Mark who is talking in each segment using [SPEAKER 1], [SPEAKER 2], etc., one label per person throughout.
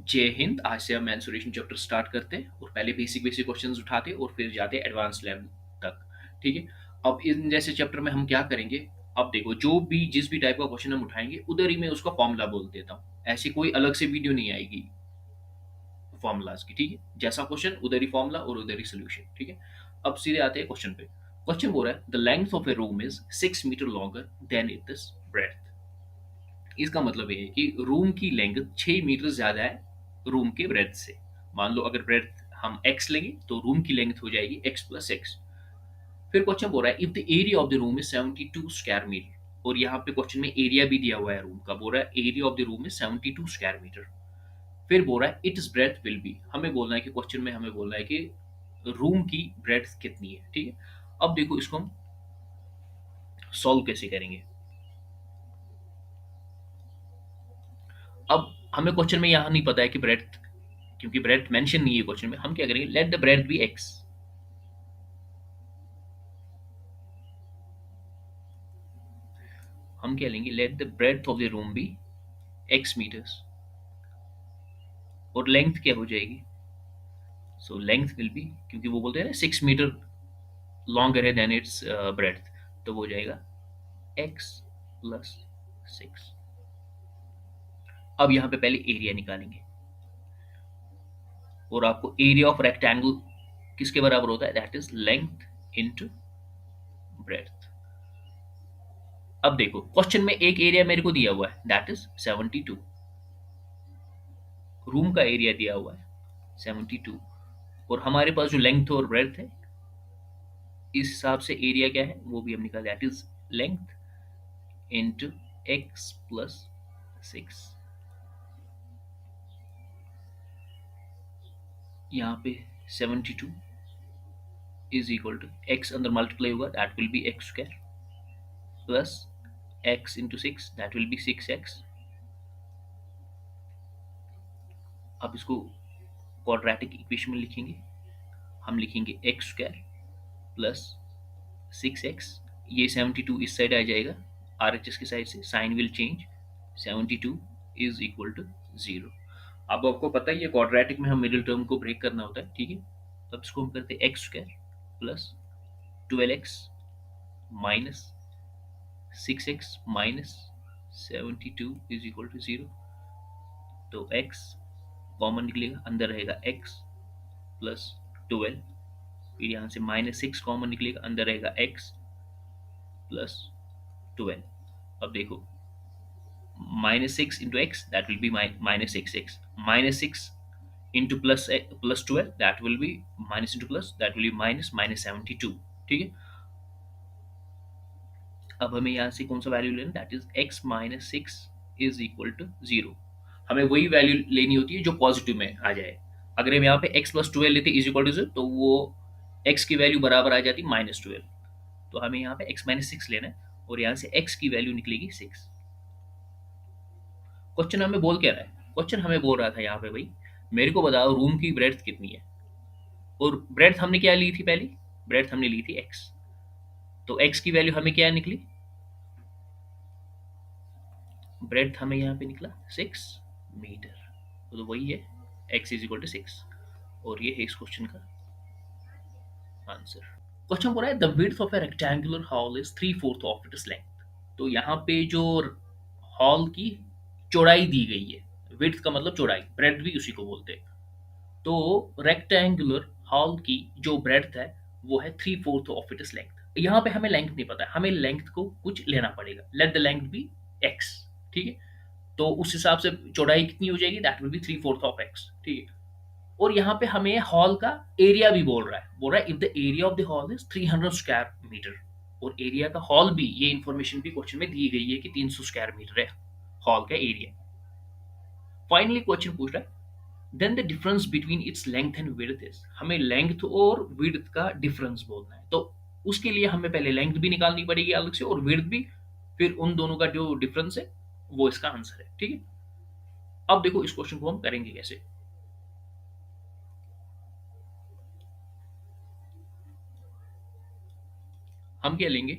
[SPEAKER 1] जय हिंद। आज से हम मेंसुरेशन चैप्टर स्टार्ट करते हैं और पहले बेसिक बेसिक क्वेश्चंस उठाते हैं और फिर जाते हैं एडवांस लेवल तक। ठीक है। अब इन जैसे चैप्टर में हम क्या करेंगे। अब देखो, जो भी जिस भी टाइप का क्वेश्चन हम उठाएंगे उधर ही मैं उसका फॉर्मूला बोल देता हूँ। ऐसी कोई अलग से वीडियो नहीं आएगी फॉर्मूलाज की। ठीक है, जैसा क्वेश्चन उधर ही फॉर्मूला और उधर ही सोल्यूशन। ठीक है। अब सीधे आते हैं क्वेश्चन पे। क्वेश्चन बोल रहा है the length of a room is 6 metre longer than it is breadth. इसका मतलब ये है कि रूम की लेंथ 6 मीटर ज्यादा है रूम के ब्रेथ से। मान लो अगर ब्रेथ हम x लेंगे तो रूम की लेंथ हो जाएगी x प्लस एक्स। फिर क्वेश्चन बोल रहा है if the area of the room is 72 square metre. और यहाँ पे क्वेश्चन में एरिया भी दिया हुआ है रूम का। बोल रहा है area of the room is 72 square metre. फिर बोल रहा है it is breadth will be. हमें बोलना है कि क्वेश्चन में हमें बोलना है कि रूम की ब्रेथ कितनी है। ठीक है। अब देखो, इसको हम सॉल्व कैसे करेंगे। अब हमें क्वेश्चन में यहाँ नहीं पता है कि ब्रेथ, क्योंकि ब्रेथ मेंशन नहीं है क्वेश्चन में। हम क्या करेंगे, let the breadth be x. हम क्या लेंगे, let the breadth of the room be x metres. और लेंथ क्या हो जाएगी, सो लेंथ विल बी, क्योंकि वो बोलते हैं ना 6 मीटर लॉन्गर है देन इट्स ब्रेथ, तो वो हो जाएगा एक्स प्लस 6। अब यहाँ पे पहले एरिया निकालेंगे। और आपको एरिया ऑफ रेक्टेंगल किसके बराबर होता है, that is length into breadth. अब देखो, क्वेश्चन में एक एरिया मेरे को दिया हुआ है दैट इज 72। रूम का एरिया दिया हुआ है 72। और हमारे पास जो लेंथ और ब्रेथ है, इस हिसाब से एरिया क्या है वो भी हम निकाल, that is length into x plus 6। यहाँ पे 72 इज इक्वल टू एक्स अंदर मल्टीप्लाई होगा, that will be x square plus x into 6, that will B 6x। अब इसको क्वाड्रेटिक इक्वेशन में लिखेंगे। हम लिखेंगे एक्स स्क्वायर प्लस 6x। ये 72 इस साइड आ जाएगा, आर एच एस की साइड से sign will change, 72 is equal to 0। अब आपको पता ही है क्वाड्रेटिक में हम मिडिल टर्म को ब्रेक करना होता है। ठीक है। अब इसको हम करते हैं x square plus 12x minus 6x minus 72 is equal to 0। तो x कॉमन निकलेगा, अंदर रहेगा x प्लस 12। फिर यहाँ से -6 कॉमन निकलेगा, अंदर रहेगा x प्लस 12। अब देखो, -6 into x that will B -6x, -6 into plus 12 that will B minus into plus that will B minus -72। ठीक है। अब हमें यहाँ से कौन सा वैल्यू लेना, that is x minus 6 is equal to 0। हमें वही वैल्यू लेनी होती है जो पॉजिटिव में आ जाए। अगर हम यहाँ पे x प्लस 12 लेते इज इक्वल टू 0, तो वो x की वैल्यू बराबर आ जाती -12। तो हमें यहाँ पे x माइनस 6 लेना है और यहाँ से x की वैल्यू निकलेगी 6। क्वेश्चन हमें बोल क्या रहा है, क्वेश्चन हमें बोल रहा था यहाँ पे भाई मेरे को बताओ रूम की ब्रेड्थ कितनी है। और ब्रेड्थ हमने क्या ली थी, पहले ब्रेड्थ हमने ली थी x। तो x की वैल्यू हमें क्या निकली, ब्रेड्थ हमें यहाँ पे निकला 6 मीटर। तो वही है x इज इक्वल टू 6। और ये है इस क्वेश्चन का आंसर। क्वेश्चन बोल रहा है the width of A rectangular hall is 3/4 of its length. तो यहाँ पे जो हॉल की चौड़ाई दी गई है, विड्थ का मतलब चौड़ाई, ब्रेड्थ भी उसी को बोलते हैं। तो रेक्टेंगुलर हॉल की जो ब्रेड्थ है वो है 3/4 ऑफ इट्स लेंथ। यहाँ पे हमें लेंथ नहीं पता है, हमें लेंथ को कुछ लेना पड़ेगा। Let the length be x. ठीक है। तो उस हिसाब से चौड़ाई कितनी हो जाएगी, that will B 3/4 of x. ठीक है। और यहाँ पे हमें हॉल का एरिया भी बोल रहा है if the area of the hall is 300 square metre. और एरिया का हॉल भी, ये इंफॉर्मेशन भी क्वेश्चन में दी गई है कि 300 स्क्वायर मीटर है हॉल का एरिया। फाइनली क्वेश्चन पूछ रहा है then the difference between its length and width is. हमें लेंथ और विड्थ का डिफरेंस बोलना है। तो उसके लिए हमें पहले लेंथ भी निकालनी पड़ेगी अलग से और विड्थ भी, फिर उन दोनों का जो डिफरेंस है वो इसका आंसर है। ठीक है। अब देखो इस क्वेश्चन को हम करेंगे कैसे। हम क्या लेंगे,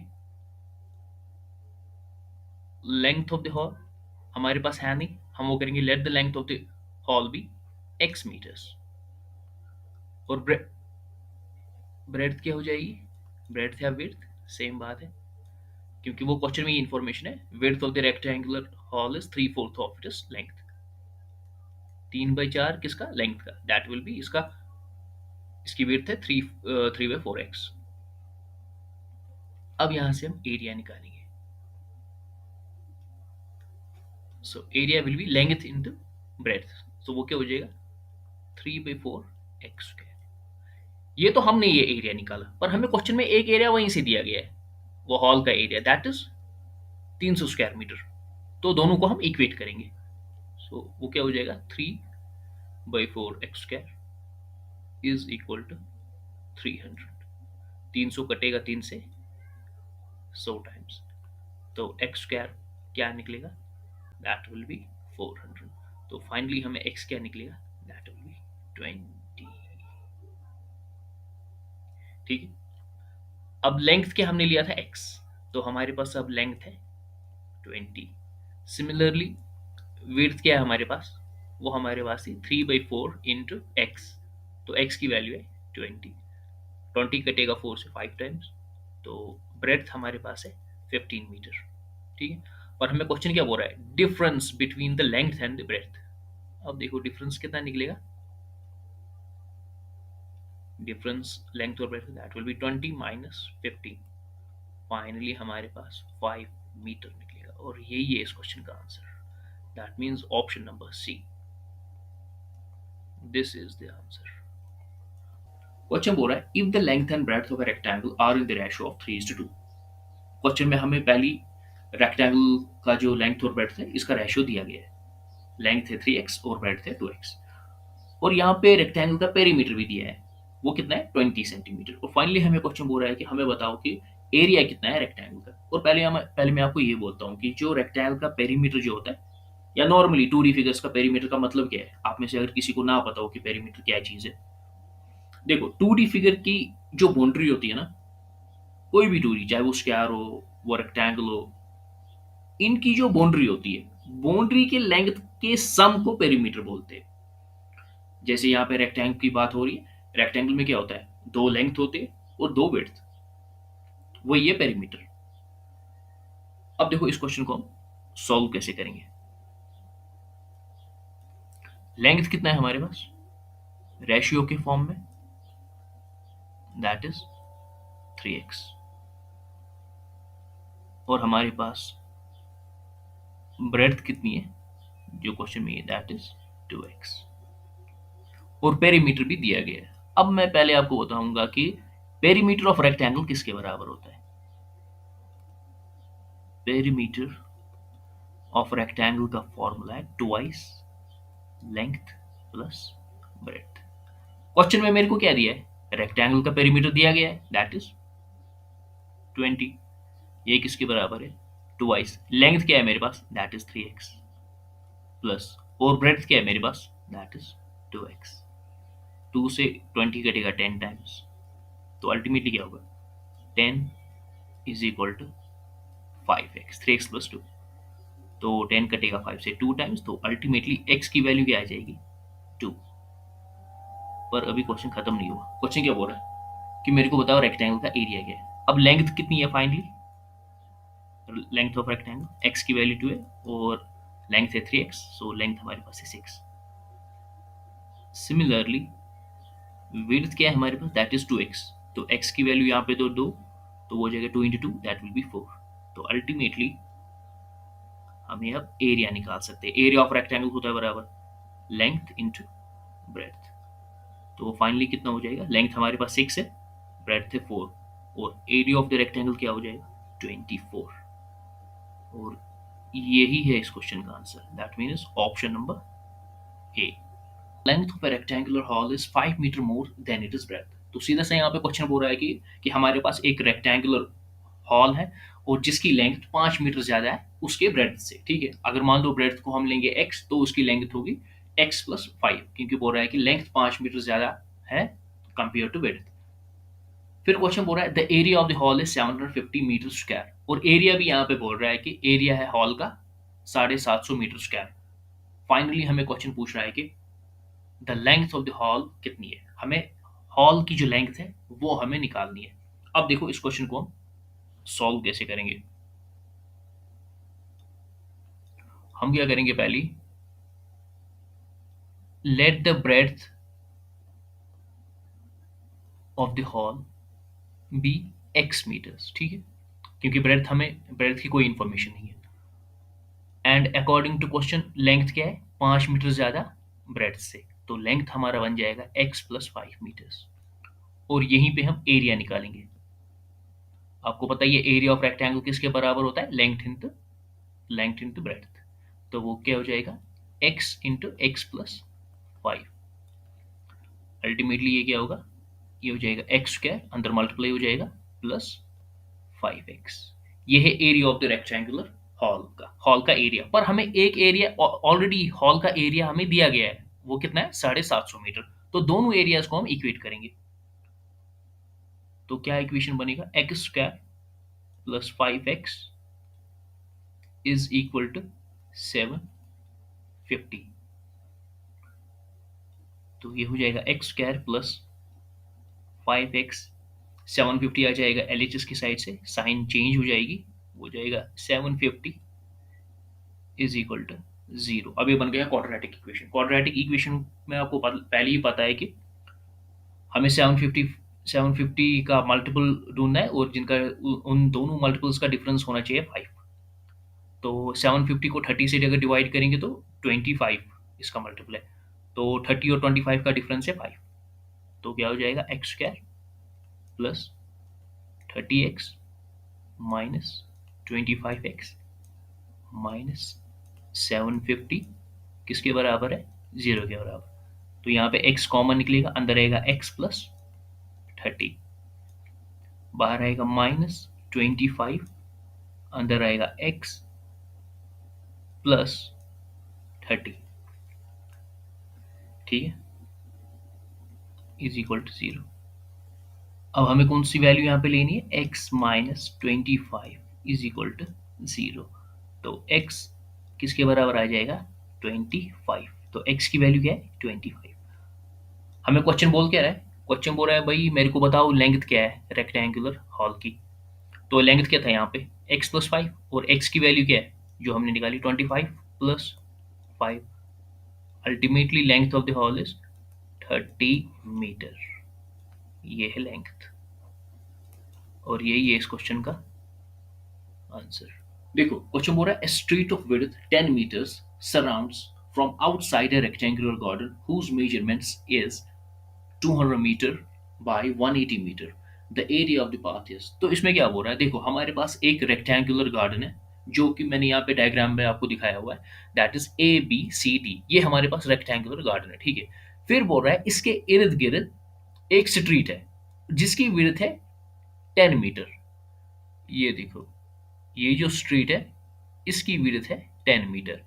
[SPEAKER 1] लेंथ ऑफ द हॉल हमारे पास है नहीं, हम वो करेंगे let the length of the hall be x metres. और ब्रेड्थ क्या हो जाएगी, ब्रेड्थ या विड्थ सेम बात है, क्योंकि वो क्वेश्चन में ये इन्फॉर्मेशन है। Width of the rectangular hall is 3/4 of its length. 3/4 किसका, लेंथ का, दैट विल बी इसका, इसकी विड्थ है 3/4x। अब यहां से हम एरिया निकालेंगे। So area will be length into breadth. So वो क्या हो जाएगा, 3/4x²। ये तो हमने ये एरिया निकाला, पर हमें क्वेश्चन में एक एरिया वहीं से दिया गया है, वो हॉल का area, that is 300 square metre. तो दोनों को हम इक्वेट करेंगे। सो वो क्या हो जाएगा, 3/4x² इज इक्वल टू 300। 300 कटेगा 3 से 100 टाइम्स, तो x² क्या निकलेगा, दैट विल बी 400। तो फाइनली हमें x क्या निकलेगा, दैट विल बी 20। ठीक है। अब लेंथ क्या हमने लिया था x, तो हमारे पास अब लेंथ है 20। सिमिलरली विड्थ क्या है हमारे पास, वो हमारे पास थी 3/4 इंटू एक्स। तो x की वैल्यू है 20। 20 कटेगा 4 से 5 टाइम्स, तो ब्रेड्थ हमारे पास है 15 मीटर। ठीक है। और हमें क्वेश्चन क्या बोल रहा है, difference between the length and the breadth. अब देखो डिफरेंस कितना निकलेगा, डिफरेंस लेंथ और breadth, that will B 20 minus 15। Finally हमारे पास 5 मीटर निकलेगा, और यही है इस क्वेश्चन का answer. That means option number C, this is the answer. Question बोल रहा है, if the length and breadth of a rectangle are in the ratio of 3:2। Question में हमें पहली रेक्टेंगल का जो लेंथ और ब्रेड्थ है इसका रेशियो दिया गया है। लेंथ है 3x और ब्रेड्थ है 2x। और यहाँ पे रेक्टेंगल का पेरीमीटर भी दिया है, वो कितना है 20 सेंटीमीटर। और फाइनली हमें क्वेश्चन बोल रहा है कि हमें बताओ कि एरिया कितना है रेक्टेंगल का। और पहले मैं आपको ये बोलता हूँ कि जो रेक्टेंगल का पेरीमीटर जो होता है, या नॉर्मली 2D फिगर्स का पेरीमीटर का मतलब क्या है, आप में से अगर किसी को ना पता हो कि पेरीमीटर क्या चीज है, देखो 2D फिगर की जो बाउंड्री होती है ना, कोई भी 2D, चाहे वो स्क्वायर हो, वो रेक्टेंगल हो, इनकी जो बाउंड्री होती है, बाउंड्री के लेंथ के सम को पेरीमीटर बोलते हैं। जैसे यहाँ पे रेक्टेंगल की बात हो रही है, रेक्टेंगल में क्या होता है, 2 लेंथ होते हैं और 2 विड्थ, वही है पेरीमीटर। अब देखो इस क्वेश्चन को हम सॉल्व कैसे करेंगे। लेंथ कितना है हमारे पास, रेशियो के फॉर्म में, दैट इज 3x। और हमारे पास ब्रेड्थ कितनी है जो क्वेश्चन में है, दैट इज 2x। और पेरीमीटर भी दिया गया है। अब मैं पहले आपको बताऊंगा कि पेरीमीटर ऑफ रेक्टेंगल किसके बराबर होता है। पेरीमीटर ऑफ रेक्टेंगल का फॉर्मूला है twice length plus breadth. Question में मेरे को क्या दिया है, रेक्टेंगल का पेरीमीटर दिया गया है, दैट इज 20। ये किसके बराबर है, ट्वाइस लेंथ क्या है मेरे पास, दैट इज 3x, प्लस और ब्रेड्थ क्या है मेरे पास, दैट इज 2x। 2 से 20 कटेगा 10 टाइम्स, तो अल्टीमेटली क्या होगा, 10 is equal to 5x, 3x plus 2। तो 10 कटेगा 5 से 2 टाइम्स, तो अल्टीमेटली x की वैल्यू क्या आ जाएगी, 2। पर अभी क्वेश्चन खत्म नहीं हुआ। क्वेश्चन क्या बोल रहा है कि मेरे को बताओ रेक्टेंगल का एरिया क्या है। अब लेंथ कितनी है, finally length of rectangle x की वैल्यू 2 है और लेंथ है 3x, सो लेंथ हमारे पास है 6। सिमिलरली विड्थ क्या है हमारे पास, दैट इज 2x। तो x की वैल्यू यहाँ पे तो 2, तो वो हो जाएगा 2 इंटू 2, दैट विल बी 4। तो अल्टीमेटली हमें अब एरिया निकाल सकते हैं। एरिया ऑफ रेक्टेंगल होता है बराबर लेंथ इंटू ब्रेड्थ। तो फाइनली कितना हो जाएगा, लेंथ हमारे पास 6 है, ब्रेड्थ है 4, और एरिया ऑफ द रेक्टेंगल क्या हो जाएगा, 24। और यही है इस क्वेश्चन का answer, that means option number A. Length of a rectangular hall is 5 metre more than it is breadth। तो सीधा से यहाँ पे क्वेश्चन बोल रहा है कि हमारे पास एक रेक्टेंगुलर हॉल है और जिसकी लेंथ 5 मीटर ज्यादा है उसके ब्रेड्थ से। ठीक है, अगर मान लो ब्रेड्थ को हम लेंगे x, तो उसकी लेंथ होगी x प्लस 5, क्योंकि बोल रहा है कि लेंथ 5 मीटर ज्यादा है कंपेयर टू ब्रेड्थ। फिर क्वेश्चन बोल रहा है the area of the hall is 750 metre square, और एरिया भी यहाँ पे बोल रहा है कि एरिया है हॉल का 750 मीटर स्क्वायर। फाइनली हमें क्वेश्चन पूछ रहा है कि the length of the hall कितनी है, हमें हॉल की जो लेंथ है वो हमें निकालनी है। अब देखो इस क्वेश्चन को हम सॉल्व कैसे करेंगे। हम क्या करेंगे, पहली let the breadth of the hall be x metres, ठीक है, क्योंकि ब्रेड्थ की कोई इंफॉर्मेशन नहीं है। And according to question length क्या है, 5 मीटर ज्यादा ब्रेड्थ से, तो लेंथ हमारा बन जाएगा x+5 मीटर्स। और यहीं पे हम एरिया निकालेंगे। आपको पता है ये एरिया ऑफ रेक्टेंगल किसके बराबर होता है, लेंथ इंटू ब्रेड्थ। तो वो क्या हो जाएगा, x × x+5। अल्टीमेटली ये क्या होगा, ये हो जाएगा x² अंदर मल्टीप्लाई हो जाएगा +5x। ये है area of the rectangular hall का एरिया। पर हमें एक एरिया ऑलरेडी, हॉल का एरिया हमें दिया गया है, वो कितना है 750 मीटर। तो दोनों एरियाज को हम इक्वेट करेंगे। तो क्या इक्वेशन बनेगा, x² + 5x is equal to 750। तो ये हो जाएगा x² + 5x, 750 आ जाएगा LHS की साइड से, साइन चेंज हो जाएगी, हो जाएगा 750 इज इक्वल टू 0। अब ये बन गया क्वाड्रेटिक इक्वेशन। क्वाड्रेटिक इक्वेशन में आपको पहले ही पता है कि हमें 750 का मल्टीपल ढूंढना है, और जिनका उन दोनों मल्टीपल्स का डिफरेंस होना चाहिए 5। तो 750 को 30 से अगर डिवाइड करेंगे तो 25 इसका मल्टीपल है। तो 30 और 25 का डिफरेंस है 5। तो क्या हो जाएगा, x² + 30x - 25x - 750 किसके बराबर है, 0 के बराबर। तो यहाँ पे x कॉमन निकलेगा, अंदर आएगा x + 30, बाहर आएगा -25, अंदर आएगा x + 30, ठीक है, इज इक्वल टू 0। अब हमें कौन सी वैल्यू यहाँ पे लेनी है, x - 25 इज इक्वल टू 0। तो x किसके बराबर आ जाएगा, 25। तो x की वैल्यू क्या है, 25। हमें क्वेश्चन बोल क्या रहा है, क्वेश्चन बोल रहा है भाई मेरे को बताओ लेंथ क्या है रेक्टेंगुलर हॉल की। तो लेंथ क्या था यहाँ पे, x + 5, और x की वैल्यू क्या है जो हमने निकाली, 25 + 5। Ultimately length of the hall is 30 metre. ये है लेंथ, और यही है इस क्वेश्चन का आंसर। देखो क्वेश्चन बोल रहा है, street of width 10 metres surrounds from outside a rectangular garden whose measurements is 200 metre by 180 metre. The area of the path is. तो इसमें क्या बोल रहा है, देखो हमारे पास एक रेक्टेंगुलर गार्डन है, जो कि मैंने यहाँ पे डायग्राम में आपको दिखाया हुआ है, दैट इज ABCD। ये हमारे पास रेक्टेंगुलर गार्डन है, ठीक है। फिर बोल रहा है इसके इर्द गिर्द एक स्ट्रीट है जिसकी विड्थ है 10 मीटर। ये देखो, ये जो स्ट्रीट है इसकी विड्थ है 10 मीटर,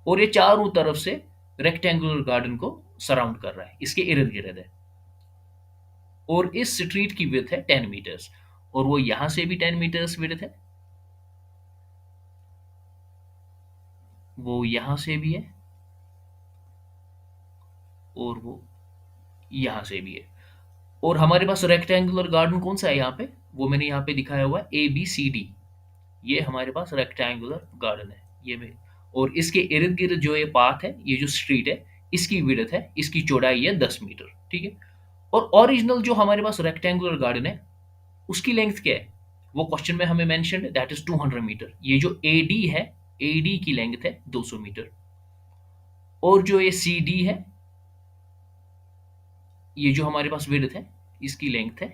[SPEAKER 1] और ये चारों तरफ से रेक्टेंगुलर गार्डन को सराउंड कर रहा है, इसके इर्द गिर्द है। और इस स्ट्रीट की विड्थ है 10 मीटर्स, और वो यहां से भी 10 मीटर्स विड्थ है, वो यहां से भी है, और वो यहां से भी है। और हमारे पास रेक्टेंगुलर गार्डन कौन सा है यहाँ पे, वो मैंने यहाँ पे दिखाया हुआ है ABCD। ये हमारे पास रेक्टेंगुलर गार्डन है, ये में। और इसके इर्द गिर्द जो ये पाथ है, ये जो स्ट्रीट है, इसकी विड्थ है, इसकी चौड़ाई है 10 मीटर, ठीक है। और ओरिजिनल जो हमारे पास रेक्टेंगुलर गार्डन है उसकी लेंथ क्या है, वो क्वेश्चन में हमें मेंशन है, दैट इज 200 मीटर। ये जो AD है, AD की लेंथ है 200 मीटर, और जो ये CD है, ये जो हमारे पास विड्थ है, इसकी लेंथ है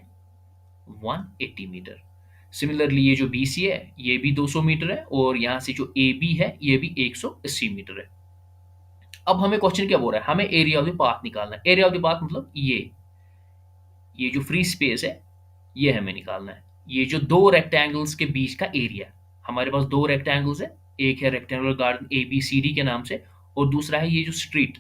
[SPEAKER 1] 180 मीटर। सिमिलरली ये जो BC है ये भी 200 मीटर है, और यहां से जो AB है ये भी 180 मीटर है। अब हमें क्वेश्चन क्या बोल रहा है, हमें एरिया ऑफ द पाथ निकालना है। एरिया ऑफ द पाथ मतलब ये जो फ्री स्पेस है ये हमें निकालना है। ये जो दो रेक्टेंगल्स के बीच का एरिया, हमारे पास दो रेक्टेंगल्स है, एक है रेक्टेंगुलर गार्डन ABCD के नाम से, और दूसरा है ये जो स्ट्रीट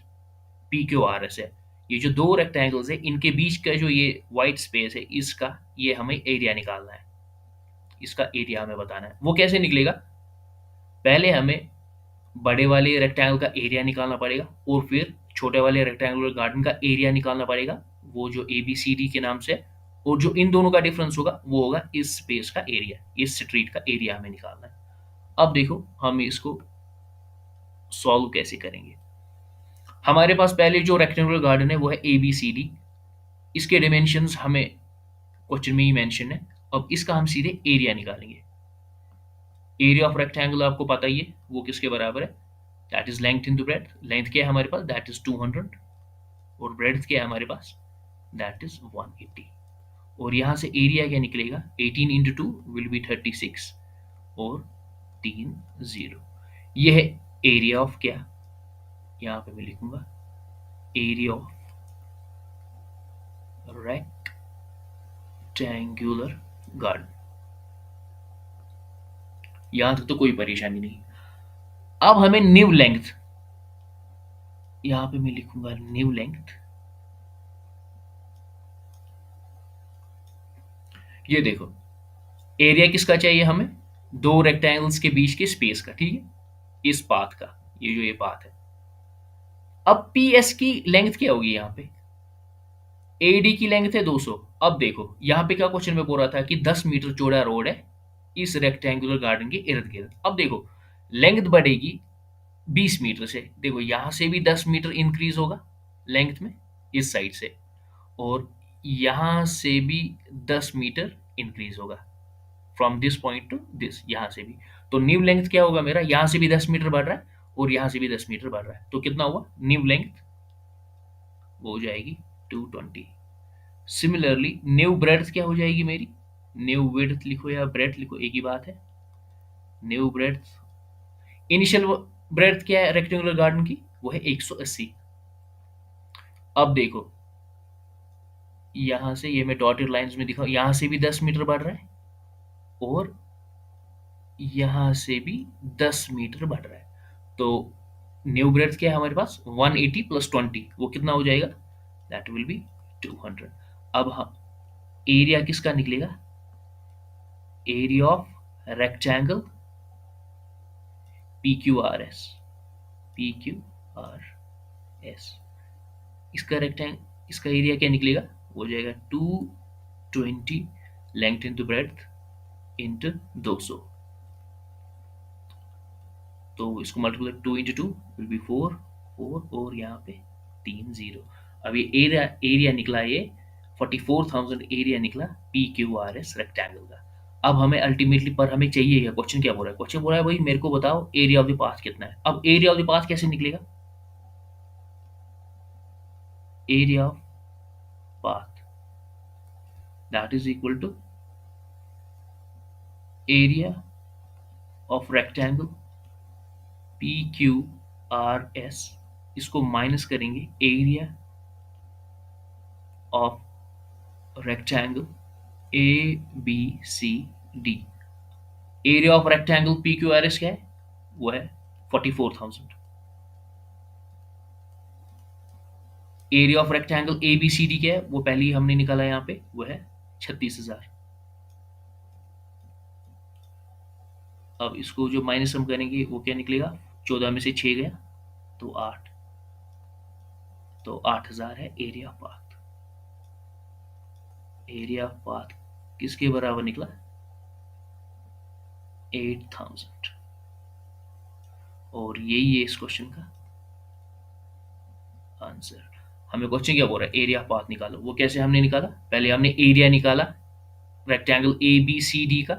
[SPEAKER 1] PQRS है। ये जो दो रेक्टेंगल्स है इनके बीच का जो ये वाइट स्पेस है, इसका ये हमें एरिया निकालना है, इसका एरिया हमें बताना है। वो कैसे निकलेगा, पहले हमें बड़े वाले रेक्टेंगल का एरिया निकालना पड़ेगा, और फिर छोटे वाले रेक्टेंगुलर गार्डन का एरिया निकालना पड़ेगा, वो जो ए बी सी डी के नाम से है, और जो इन दोनों का डिफरेंस होगा वो होगा इस स्पेस का एरिया, इस स्ट्रीट का एरिया हमें निकालना है। अब देखो हम इसको सॉल्व कैसे करेंगे। हमारे पास पहले जो रेक्टेंगुलर गार्डन है वो है ए बी सी डी, इसके डिमेंशंस हमें क्वेश्चन में ही मेंशन है। अब इसका हम सीधे एरिया निकालेंगे। एरिया ऑफ रेक्टेंगल आपको पता ही है वो किसके बराबर है, that is length into breadth. Length क्या है हमारे पास, दैट इज 200, और ब्रेड्थ क्या है हमारे पास, दैट इज 180। और यहां से एरिया क्या निकलेगा, 18 इंटू 2 विल बी 36, और 3 0। यह है एरिया ऑफ क्या, यहां पे मैं लिखूंगा एरिया ऑफ रेक्टेंगुलर गार्डन। यहां तक तो कोई परेशानी नहीं। अब हमें न्यू लेंथ, यहां पे मैं लिखूंगा न्यू लेंथ। ये देखो एरिया किसका चाहिए हमें, दो रेक्टेंगल्स के बीच के स्पेस का, ठीक है, इस पाथ का, ये जो ये पाथ है। अब पी एस की लेंथ क्या होगी, यहाँ पे ए डी की लेंथ है 200। अब देखो यहाँ पे क्या क्वेश्चन में बोल रहा था कि 10 मीटर चौड़ा रोड है इस रेक्टेंगुलर गार्डन के इर्द गिर्द। अब देखो लेंथ बढ़ेगी 20 मीटर से, देखो यहाँ से भी 10 मीटर इंक्रीज होगा लेंथ में इस साइड से, और यहाँ से भी 10 मीटर इंक्रीज होगा from this point two this, यहाँ से भी। तो न्यू लेंथ क्या होगा मेरा, यहाँ से भी 10 मीटर बढ़ रहा है और यहाँ से भी 10 मीटर बढ़ रहा है, तो कितना हुआ न्यू लेंथ, वो हो जाएगी 220। सिमिलरली न्यू ब्रेड्थ क्या हो जाएगी मेरी, न्यू विड्थ लिखो या ब्रेड्थ लिखो एक ही बात है। न्यू ब्रेड्थ, इनिशियल ब्रेड्थ क्या है रेक्टेंगुलर गार्डन की, वो है 180। अब देखो यहां से, ये मैं डॉटेड लाइंस में दिखाऊं, यहां से भी 10 मीटर बढ़ रहा है और यहां से भी 10 मीटर बढ़ रहा है। तो न्यू ब्रेड्थ क्या है हमारे पास, 180 प्लस 20, वो कितना हो जाएगा, दैट विल बी 200। अब हम एरिया किसका निकलेगा, area of rectangle P Q R S, P Q R S, इसका एरिया क्या निकलेगा, वो हो जाएगा 220 लेंथ इंटू ब्रेड्थ इंटू 200। तो इसको मल्टीप्लाई 2 इंटू 2 विल बी 4 4, और यहाँ पे 3 0। अब ये एरिया एरिया निकला, ये 44,000 एरिया निकला P Q R S rectangle का। अब हमें अल्टीमेटली पर हमें चाहिए क्या, क्वेश्चन क्या बोल रहा है, क्वेश्चन बोल रहा है भाई मेरे को बताओ एरिया ऑफ द पाथ कितना है। अब एरिया ऑफ द पाथ कैसे निकलेगा, area of path that is equal to area of rectangle P Q R S, इसको माइनस करेंगे area of rectangle A B C D. Area of rectangle P Q R S क्या है, वो है 44,000। Area of rectangle A B C D क्या है, वो पहले ही हमने निकाला यहाँ पे, वो है 36,000। अब इसको जो माइनस हम करेंगे वो क्या निकलेगा, 14 में से 6 गया तो 8, तो 8,000 है area of path. Area of path किसके बराबर निकला, 8,000। और यही है इस क्वेश्चन का आंसर। हमें क्वेश्चन क्या बोल रहा है, एरिया ऑफ पाथ निकालो। वो कैसे हमने निकाला, पहले हमने एरिया निकाला rectangle A B C D का,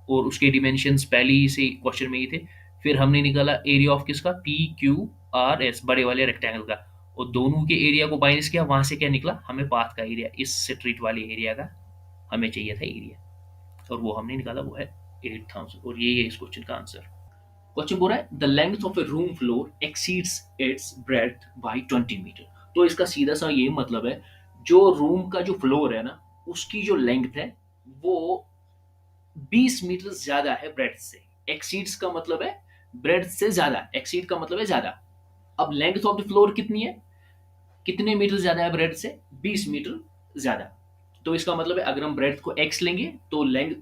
[SPEAKER 1] और उसके डिमेंशंस पहले ही से क्वेश्चन में ही थे। फिर हमने निकाला एरिया ऑफ किसका, पी क्यू आर एस, बड़े वाले रेक्टेंगल का, और दोनों के एरिया को माइनस किया, वहां से क्या निकला, हमें पाथ का एरिया, इस स्ट्रीट वाले एरिया का हमें चाहिए था एरिया, और वो हमने निकाला, वो है 8,000। और यही है इस क्वेश्चन का आंसर। क्वेश्चन बोल रहा है the length of a room floor exceeds its breadth by 20 metre. तो इसका सीधा सा ये मतलब है, जो रूम का जो फ्लोर है ना, उसकी जो लेंथ है वो 20 मीटर ज्यादा है ब्रेड्थ से। एक्सीड्स का मतलब है ब्रेड्थ से ज्यादा, एक्सीड का मतलब है ज्यादा। अब लेंथ ऑफ द फ्लोर कितनी है, कितने मीटर ज्यादा है ब्रेड्थ से, 20 मीटर ज्यादा। तो इसका मतलब है अगर हम ब्रेड्थ को x लेंगे तो लेंथ,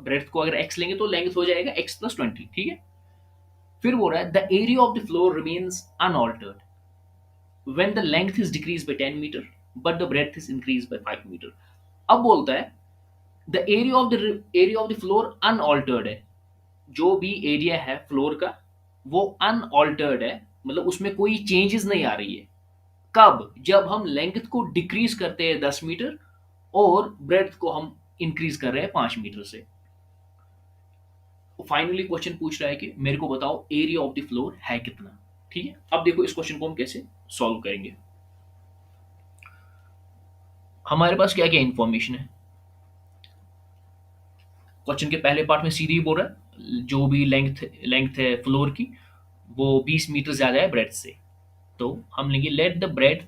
[SPEAKER 1] ब्रेड्थ को अगर x लेंगे तो लेंथ हो जाएगा x प्लस 20, ठीक है। फिर बोल रहा है the area of the floor remains unaltered. when the length is decreased by 10 meter but the breadth is increased by 5 meter. अब बोलता है the area of the floor unaltered है, जो भी एरिया है फ्लोर का वो अनऑल्टर्ड है, मतलब उसमें कोई चेंजेस नहीं आ रही है। कब? जब हम लेंथ को डिक्रीज करते हैं 10 मीटर और ब्रेड्थ को हम इंक्रीज कर रहे हैं 5 मीटर से। फाइनली क्वेश्चन पूछ रहा है कि मेरे को बताओ एरिया ऑफ द फ्लोर है कितना। ठीक है, अब देखो इस क्वेश्चन को हम कैसे सॉल्व करेंगे। हमारे पास क्या क्या इंफॉर्मेशन है। क्वेश्चन के पहले पार्ट में सीधे ही बोल रहा है जो भी लेंथ है फ्लोर की वो 20 मीटर ज्यादा है ब्रेड से। तो हम लेंगे let the breadth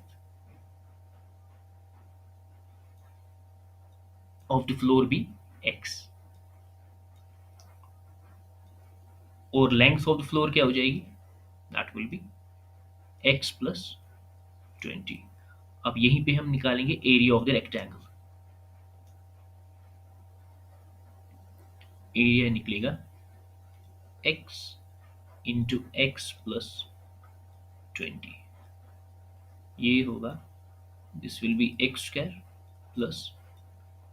[SPEAKER 1] of the floor be x, और लेंथ ऑफ द फ्लोर क्या हो जाएगी, that will be x plus 20। अब यहीं पे हम निकालेंगे area of the rectangle. Area निकलेगा एक्स इंटू एक्स प्लस 20, ये होगा, this will be x square plus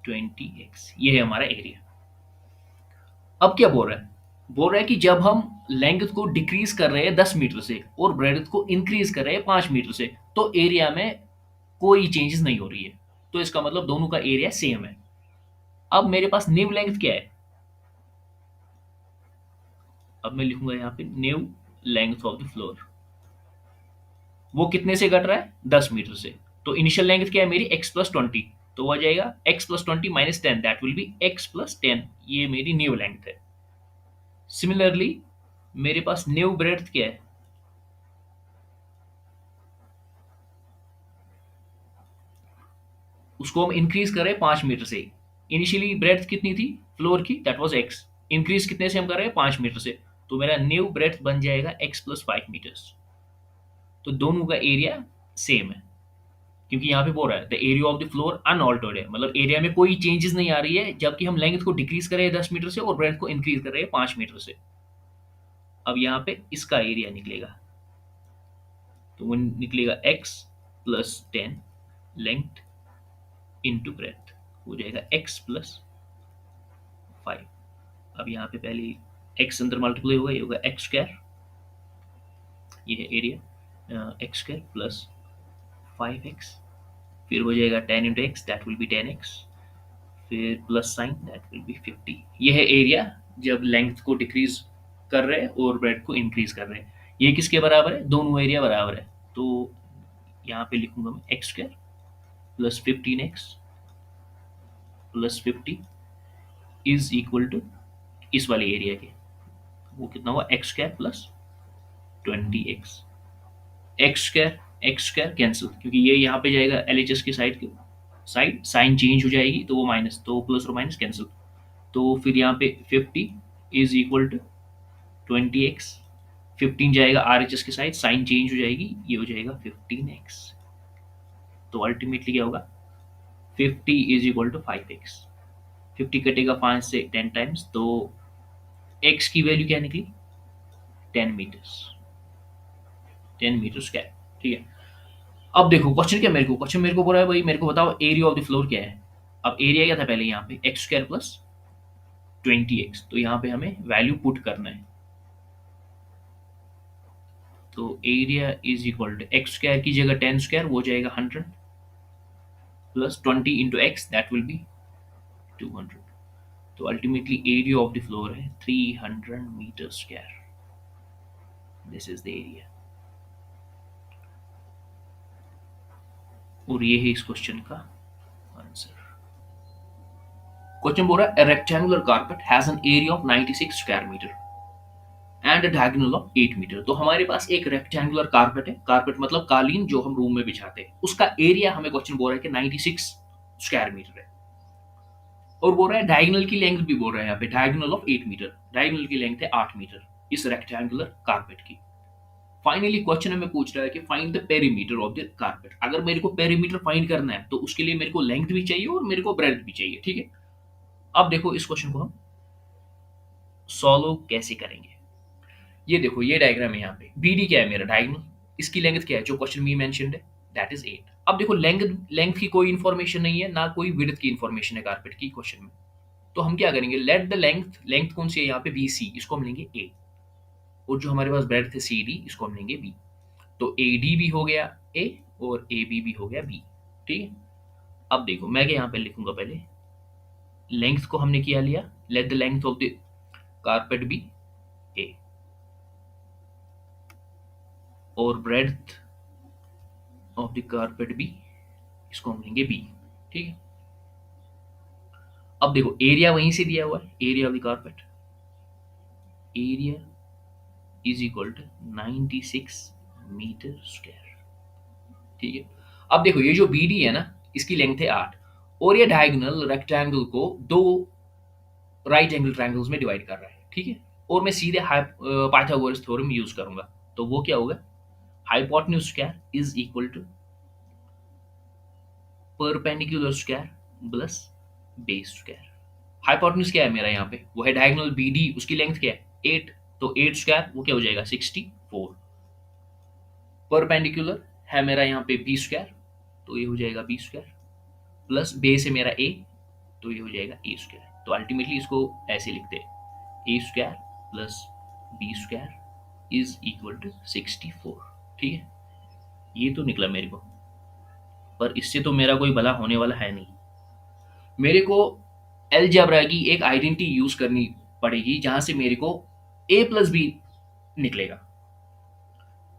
[SPEAKER 1] 20x, ये है हमारा एरिया। अब क्या बोल रहा है, बोल रहा है कि जब हम लेंथ को डिक्रीज कर रहे हैं 10 मीटर से और ब्रेड्थ को इंक्रीज कर रहे हैं 5 मीटर से तो एरिया में कोई चेंजेस नहीं हो रही है, तो इसका मतलब दोनों का एरिया सेम है। अब मेरे पास न्यू लेंथ क्या है, अब मैं लिखूंगा यहाँ पे new length of the floor, वो कितने से घट रहा है 10 मीटर से। तो इनिशियल लेंथ क्या है मेरी एक्स प्लस 20, तो हो जाएगा x plus 20 minus 10, that will be x plus 10, ये मेरी न्यू लेंथ है। सिमिलरली मेरे पास न्यू ब्रेड्थ क्या है, उसको हम इंक्रीज कर रहे हैं 5 मीटर से। इनिशियली ब्रेड्थ कितनी थी फ्लोर की, दैट वाज एक्स, इंक्रीज कितने से हम कर रहे हैं 5 मीटर से, तो मेरा न्यू ब्रेड्थ बन जाएगा एक्स प्लस 5 मीटर्स। तो दोनों का एरिया सेम है, क्योंकि यहाँ पे बोल रहा है the area of the floor unaltered है, मतलब एरिया में कोई चेंजेस नहीं आ रही है, जबकि हम लेंथ को डिक्रीज कर रहे हैं 10 मीटर से और ब्रेड्थ को इंक्रीज कर रहे हैं 5 मीटर से। अब यहाँ पे इसका एरिया निकलेगा, तो वो निकलेगा x plus 10 length into breadth, हो जाएगा एक्स प्लस 5। अब यहाँ पे पहले एक्स अंदर मल्टीप्लाई होगा, ये होगा एक्स स्क्वायर, ये है area, x square plus 5x, फिर हो जाएगा 10 into x, that will B 10x, फिर plus sign, that will B 50। ये है एरिया जब लेंथ को डिक्रीज कर रहे हैं और ब्रेड को इंक्रीज कर रहे हैं। ये किसके बराबर है, दोनों एरिया बराबर है, तो यहाँ पे लिखूंगा मैं x square plus 15x plus 50 is equal to इस वाले एरिया के, वो कितना हुआ x square plus 20x। X square cancel, क्योंकि ये यहाँ पे जाएगा एल एच एस की साइड साइन चेंज हो जाएगी तो वो माइनस, तो प्लस और माइनस कैंसिल, तो फिर यहाँ पे 50 इज इक्वल टू 20x, 15 जाएगा आर एच एस की साइड, साइन चेंज हो जाएगी, ये हो जाएगा 15x। तो अल्टीमेटली क्या होगा 50 इज इक्वल टू 5x, 50 कटेगा 5 से 10 टाइम्स, तो x की वैल्यू क्या निकली 10 मीटर्स, 10 मीटर स्क्वायर। ठीक है, अब देखो क्वेश्चन क्या, क्वेश्चन मेरे को बोल रहा है भाई मेरे को बताओ एरिया ऑफ द फ्लोर क्या है। अब एरिया क्या था पहले यहाँ पे एक्स स्क्वायर प्लस 20x, तो यहाँ पे हमें वैल्यू पुट करना है, तो area is equal to x square की जगह 10 स्क्वायर वो जाएगा 100 plus 20 into x, that will be 200। तो ultimately area of the floor है 300 metre square, this is the area. और ये है इस क्वेश्चन का आंसर। क्वेश्चन बोल रहा है rectangular carpet has an area of 96 square metre and diagonal of 8 metre. तो हमारे पास एक रेक्टेंगुलर कारपेट है, कारपेट मतलब कालीन जो हम रूम में बिछाते हैं, उसका एरिया हमें क्वेश्चन बोल रहा है कि 96 स्क्वायर मीटर है, और बोल रहा है डायगोनल की लेंथ भी बोल रहा है यहाँ पे डायगोनल ऑफ 8 मीटर, डायगोनल की लेंथ है 8 मीटर इस रेक्टेंगुलर कारपेट की। फाइनली क्वेश्चन हमें पूछ रहा है कि find the perimeter of the carpet. अगर मेरे को पेरीमीटर फाइंड करना है तो उसके लिए मेरे को लेंथ भी चाहिए और मेरे को ब्रेड्थ भी चाहिए। ठीक है, अब देखो इस क्वेश्चन को हम सॉल्व कैसे करेंगे। ये देखो ये डायग्राम है, यहाँ पे बी डी क्या है मेरा डायगोनल, इसकी लेंथ क्या है जो क्वेश्चन में मेंशन्ड है, दैट इज 8। अब देखो लेंथ लेंथ की कोई इन्फॉर्मेशन नहीं है, ना कोई विड्थ की इन्फॉर्मेशन है कारपेट की क्वेश्चन में। तो हम क्या करेंगे, लेट द लेंथ, लेंथ कौन सी है यहाँ पे, बी सी, इसको हम लेंगे ए, और जो हमारे पास ब्रेड्थ है सी डी, इसको हम लेंगे बी। तो ए डी भी हो गया ए, और ए बी भी हो गया बी। ठीक है। अब देखो मैं क्या यहाँ पे लिखूंगा, पहले लेंथ को हमने किया लिया, let the length of the carpet be A, और breadth of the carpet B, इसको हम लेंगे बी। ठीक है। अब देखो एरिया वहीं से दिया हुआ है, area of the carpet, area is equal to 96 metre square. ठीक है। अब देखो ये जो बी डी है ना, इसकी लेंथ है 8, और ये डायगोनल रेक्टेंगल को दो राइट एंगल ट्रायंगल्स में डिवाइड कर रहा है। ठीक है। और मैं सीधे पाइथागोरस थ्योरम यूज करूंगा, तो वो क्या होगा, hypotenuse square is equal to perpendicular square plus base square. Hypotenuse क्या है मेरा यहाँ पे, वो है डायगोनल बी डी, उसकी लेंथ क्या है 8, तो 8 स्क्वायर वो क्या हो जाएगा 64। परपेंडिकुलर है मेरा यहाँ पे बी स्क्वायर, तो ये हो जाएगा बी स्क्वायर, प्लस बेस है मेरा ए, तो ये हो जाएगा ए स्क्वायर। तो अल्टीमेटली इसको ऐसे लिखते हैं, A square plus B square is equal to 64। ठीक है। ये तो निकला मेरे को, पर इससे तो मेरा कोई भला होने वाला है नहीं। मेरे को अलजेब्रा की एक आइडेंटिटी यूज करनी पड़ेगी, जहां से मेरे को ए प्लस बी निकलेगा।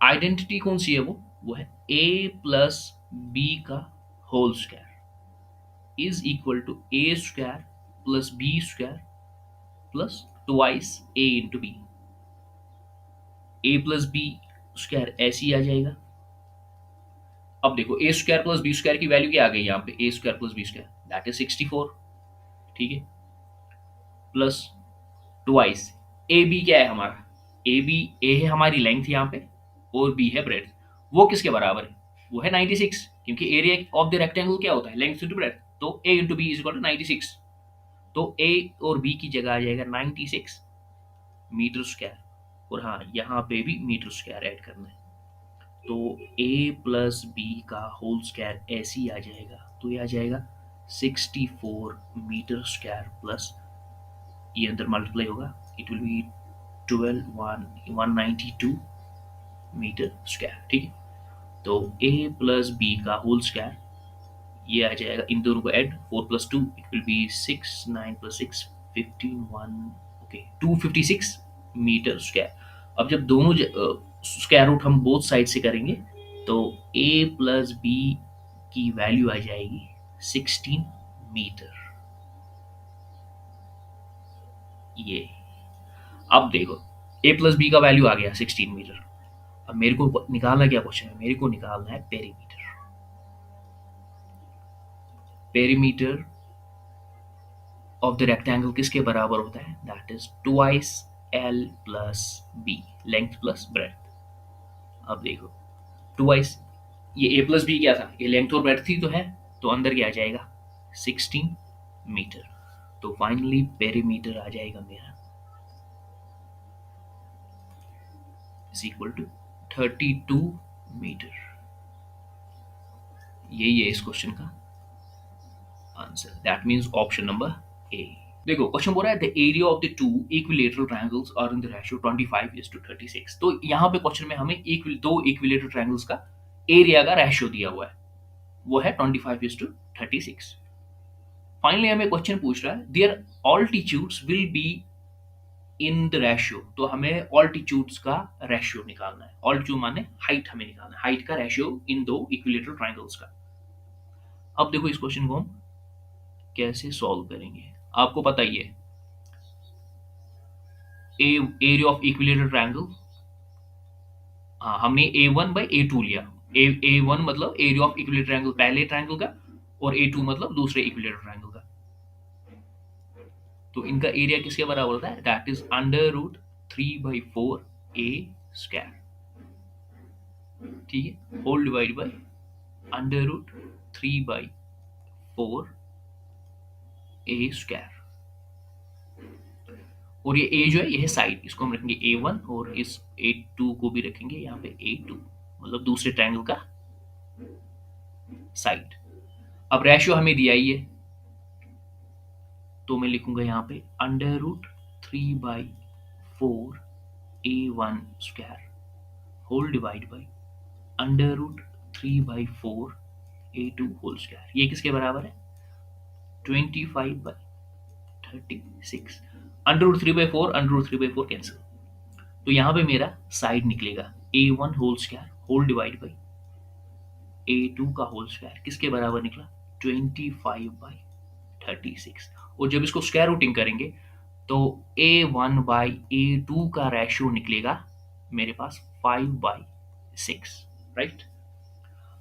[SPEAKER 1] आइडेंटिटी कौन सी है, वो है ए प्लस बी का whole square is equal to A square plus B square plus twice A into B. A plus B square ऐसे ही आ जाएगा। अब देखो A square plus B square की वैल्यू क्या आ गई यहाँ पे, A square plus B square that is 64। ठीक है। प्लस ट्वाइस ए बी क्या है हमारा, ए बी, ए है हमारी लेंथ यहाँ पे, और बी है ब्रेड्थ। वो किसके बराबर है, वो है 96, क्योंकि एरिया ऑफ द रेक्टेंगल क्या होता है, लेंथ इंटू ब्रेड्थ। तो A into B is equal to 96, तो ए और बी की जगह आ जाएगा 96 मीटर स्क्वायर, और हाँ यहाँ पे भी मीटर स्क्वायर ऐड करना है। तो ए प्लस बी का होल स्क्वायर ऐसे ही आ जाएगा, तो ये आ जाएगा 64 मीटर स्क्वायर प्लस ये अंदर मल्टीप्लाई होगा, it will be 192 metre square. ठीक है। तो ए प्लस बी का होल स्क्वायर ये आ जाएगा, इन दोनों को add 4 plus 2 it will be 6, 9 plus 6 15, 1 okay 256 metre square. अब जब दोनों स्क्वायर रूट हम बोथ साइड से करेंगे, तो ए प्लस बी की वैल्यू आ जाएगी 16 मीटर। ये अब देखो ए प्लस बी का वैल्यू आ गया 16 मीटर। अब मेरे को निकालना क्या क्वेश्चन है, मेरे को निकालना है perimeter. Perimeter of the rectangle किसके बराबर होता है, that is twice L plus B, length plus breadth. अब देखो ट्वाइस, ये ए प्लस बी क्या था, ये लेंथ और ब्रेड्थ थी तो है, तो अंदर क्या आ जाएगा 16 मीटर। तो फाइनली पेरीमीटर आ जाएगा मेरा इज इक्वल टू 32 मीटर। यही है इस क्वेश्चन का answer, that means option number A. देखो क्वेश्चन बोल रहा है the area of the two equilateral triangles are in the ratio 25:36। तो यहाँ पे क्वेश्चन में हमें दो इक्विलेटरल ट्रायंगल्स का एरिया का रेशियो दिया हुआ है, वो है 25:36। फाइनली हमें क्वेश्चन पूछ रहा है their altitudes will be in the ratio, तो हमें ऑल्टीट्यूड्स का रेशियो निकालना है। ऑल्टीट्यूड माने हाइट हमें निकालना है, हाइट का रेशियो इन दो इक्विलेटरल ट्रायंगल्स का। अब देखो इस क्वेश्चन को हम कैसे सॉल्व करेंगे, आपको पता ही है एरिया ऑफ इक्विलेटरल ट्रायंगल, हाँ हमने A1/A2 लिया। A1 मतलब एरिया ऑफ इक्विलेटरल ट्रायंगल पहले ट्रायंगल का, और A2 मतलब दूसरे इक्विलेटरल ट्रायंगल का। तो इनका एरिया किसके बराबर होता है, दैट इज √3/4 A स्क्वायर। ठीक है, whole divide by √3/4 A square. और ये A जो है ये है साइड, इसको हम रखेंगे A1, और इस A2 को भी रखेंगे यहाँ पे A2। मतलब दूसरे ट्रायंगल का साइड। अब रेशियो हमें दिया ही है, तो मैं लिखूंगा यहाँ पे √3/4 A1 square whole divide by √3/4 A2 whole square. ये किसके बराबर है? 25/36। √3/4 √3/4 कैंसिल, तो यहाँ पे मेरा साइड निकलेगा A1 whole square whole divide by A2 का होल स्क्वायर। किसके बराबर निकला? 25/36। और जब इसको स्क्वायर रूटिंग करेंगे तो A1/A2 का रेशियो निकलेगा मेरे पास 5/6, राइट।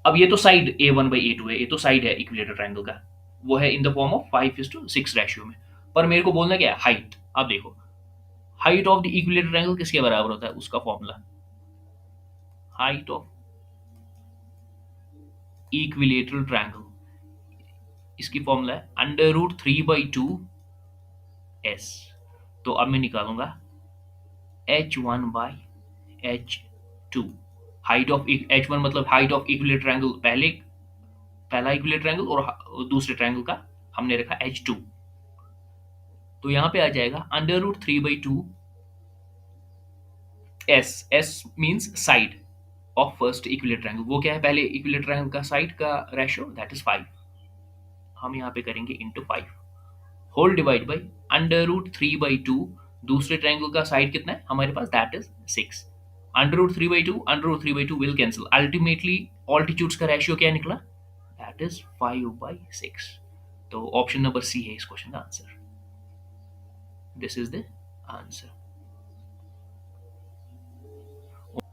[SPEAKER 1] अब ये तो साइड A1/A2 है, ये तो साइड है इक्विलेटरल ट्रायंगल का, वो है in the form of 5:6 ratio में। पर मेरे को बोलना क्या है? हाइट। अब देखो, height of the equilateral triangle किसके बराबर होता है? उसका formula, height of equilateral triangle, इसकी फॉर्मूला है √3/2 S। तो अब मैं निकालूंगा H1/H2। हाइट ऑफ H1 मतलब हाइट ऑफ इक्विलेटरल ट्रायंगल, पहला इक्विलेटरल ट्रायंगल और दूसरे ट्रायंगल का हमने रखा H2। तो यहां पे आ जाएगा √3/2 S। S means side of first equilateral triangle. वो क्या है? पहले इक्विलेटरल ट्रायंगल का साइड का रेशियो, दैट इज 5। हम यहाँ पे करेंगे इंटू 5 होल डिवाइड बाई √3/2 दूसरे ट्रायंगल का साइड कितना है हमारे पास? That is 6। √3/2 will cancel, ultimately altitudes का रेशियो क्या निकला? That is 5/6। तो ऑप्शन नंबर सी है इस क्वेश्चन का answer. This is the answer.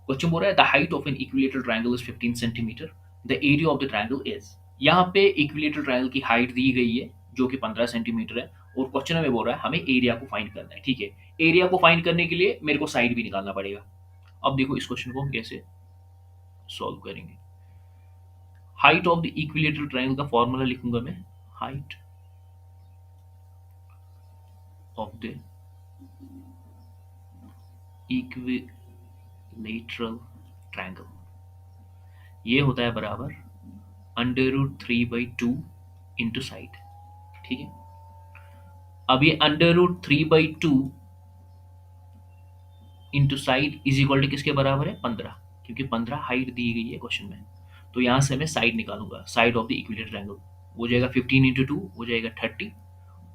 [SPEAKER 1] Question बोल रहा है the height of an equilateral triangle is 15 centimetre, the area of the triangle is. यहाँ पे इक्विलेटरल ट्रायंगल की हाइट दी गई है जो कि 15 सेंटीमीटर है, और क्वेश्चन में बोल रहा है हमें एरिया को फाइंड करना है। ठीक है, एरिया को फाइंड करने के लिए मेरे को साइड भी निकालना पड़ेगा। अब देखो इस क्वेश्चन को हम कैसे सॉल्व करेंगे। Height of the equilateral triangle का फॉर्मूला लिखूंगा मैं, height of the equilateral triangle, ये होता है बराबर √3/2 इंटू साइड। ठीक है, अब ये √3/2 into side is equal to किसके बराबर है? 15, क्योंकि 15 हाइट दी गई है क्वेश्चन में। तो यहां से मैं साइड निकालूंगा, side of the equilateral triangle हो जाएगा 15 इंटू 2 हो जाएगा 30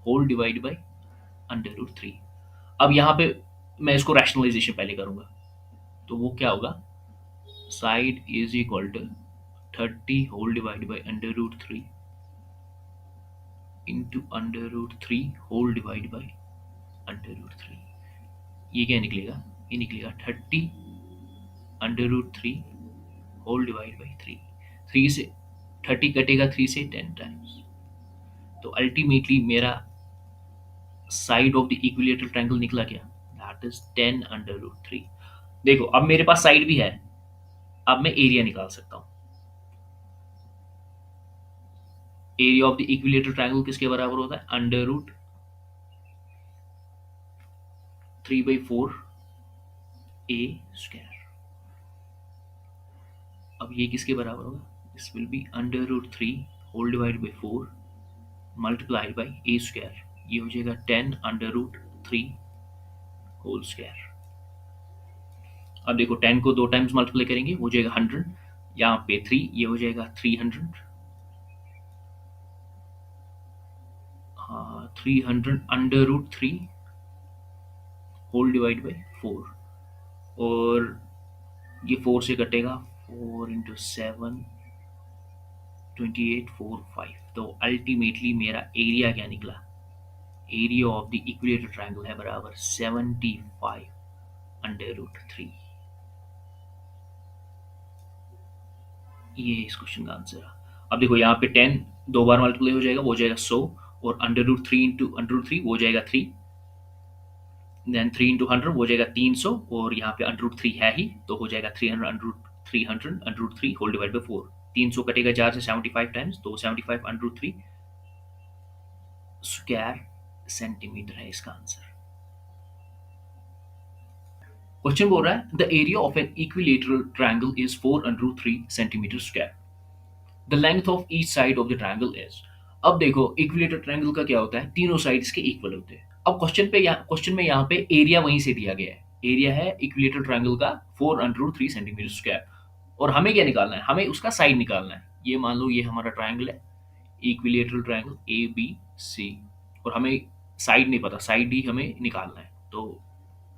[SPEAKER 1] होल डिवाइड बाई √3। अब यहाँ पे मैं इसको रैशनलाइजेशन पहले करूंगा, तो वो क्या होगा? Side is equal to 30 whole divide by √3 into √3 whole divide by √3। ये क्या निकलेगा? ये निकलेगा 30 √3 होल डिवाइड बाई 3। 3 से 30 कटेगा 3 से 10 टाइम्स, तो अल्टीमेटली मेरा side of the equilateral triangle निकला क्या? That is 10 √3। देखो अब मेरे पास साइड भी है, अब मैं एरिया निकाल सकता हूं। Area of the equilateral triangle किसके बराबर होता है? √3/4 A²। अब ये किसके बराबर होगा? This will be √3 whole divide by 4 multiplied by A²। ये हो जाएगा 10 √3 होल स्क्वायर। अब देखो 10 को 2 टाइम्स मल्टीप्लाई करेंगे हो जाएगा 100, यहाँ पे 3, ये हो जाएगा 300। हाँ 300 √3 होल डिवाइड बाई 4, और ये 4 से कटेगा 4 इंटू 7 28 4 5। तो अल्टीमेटली मेरा एरिया क्या निकला? Area of the equilateral triangle है बराबर 75 √3। ये इस क्वेश्चन का आंसर है। अब देखो यहाँ पे 10 दो बार मल्टीप्लाई हो जाएगा वो हो जाएगा 100, और √3 इंटू √3 वो हो जाएगा 3, देन 3 इंटू 100 वो हो जाएगा 300, और यहाँ पे √3 है ही तो हो जाएगा 300 √3 होल डिवाइड बाई 4। 300 कटेगा 4 से 75 टाइम्स, तो 75 √3 स्क्वायर सेंटीमीटर है इसका आंसर। क्वेश्चन बोल रहा है the area of an equilateral triangle is 4√3 centimetre square, the length of each side of the triangle is. अब देखो इक्विलेटरल ट्रायंगल का क्या होता है, तीनों साइड्स के इक्वल होते हैं। अब क्वेश्चन में यहाँ पे एरिया वहीं से दिया गया है, एरिया है इक्विलेटरल ट्रायंगल का 4√3 सेंटीमीटर स्क्वायर, और हमें क्या निकालना है, हमें उसका साइड निकालना है। ये मान लो ये हमारा ट्रायंगल है, equilateral triangle A B C, और हमें साइड नहीं पता, साइड ही हमें निकालना है। तो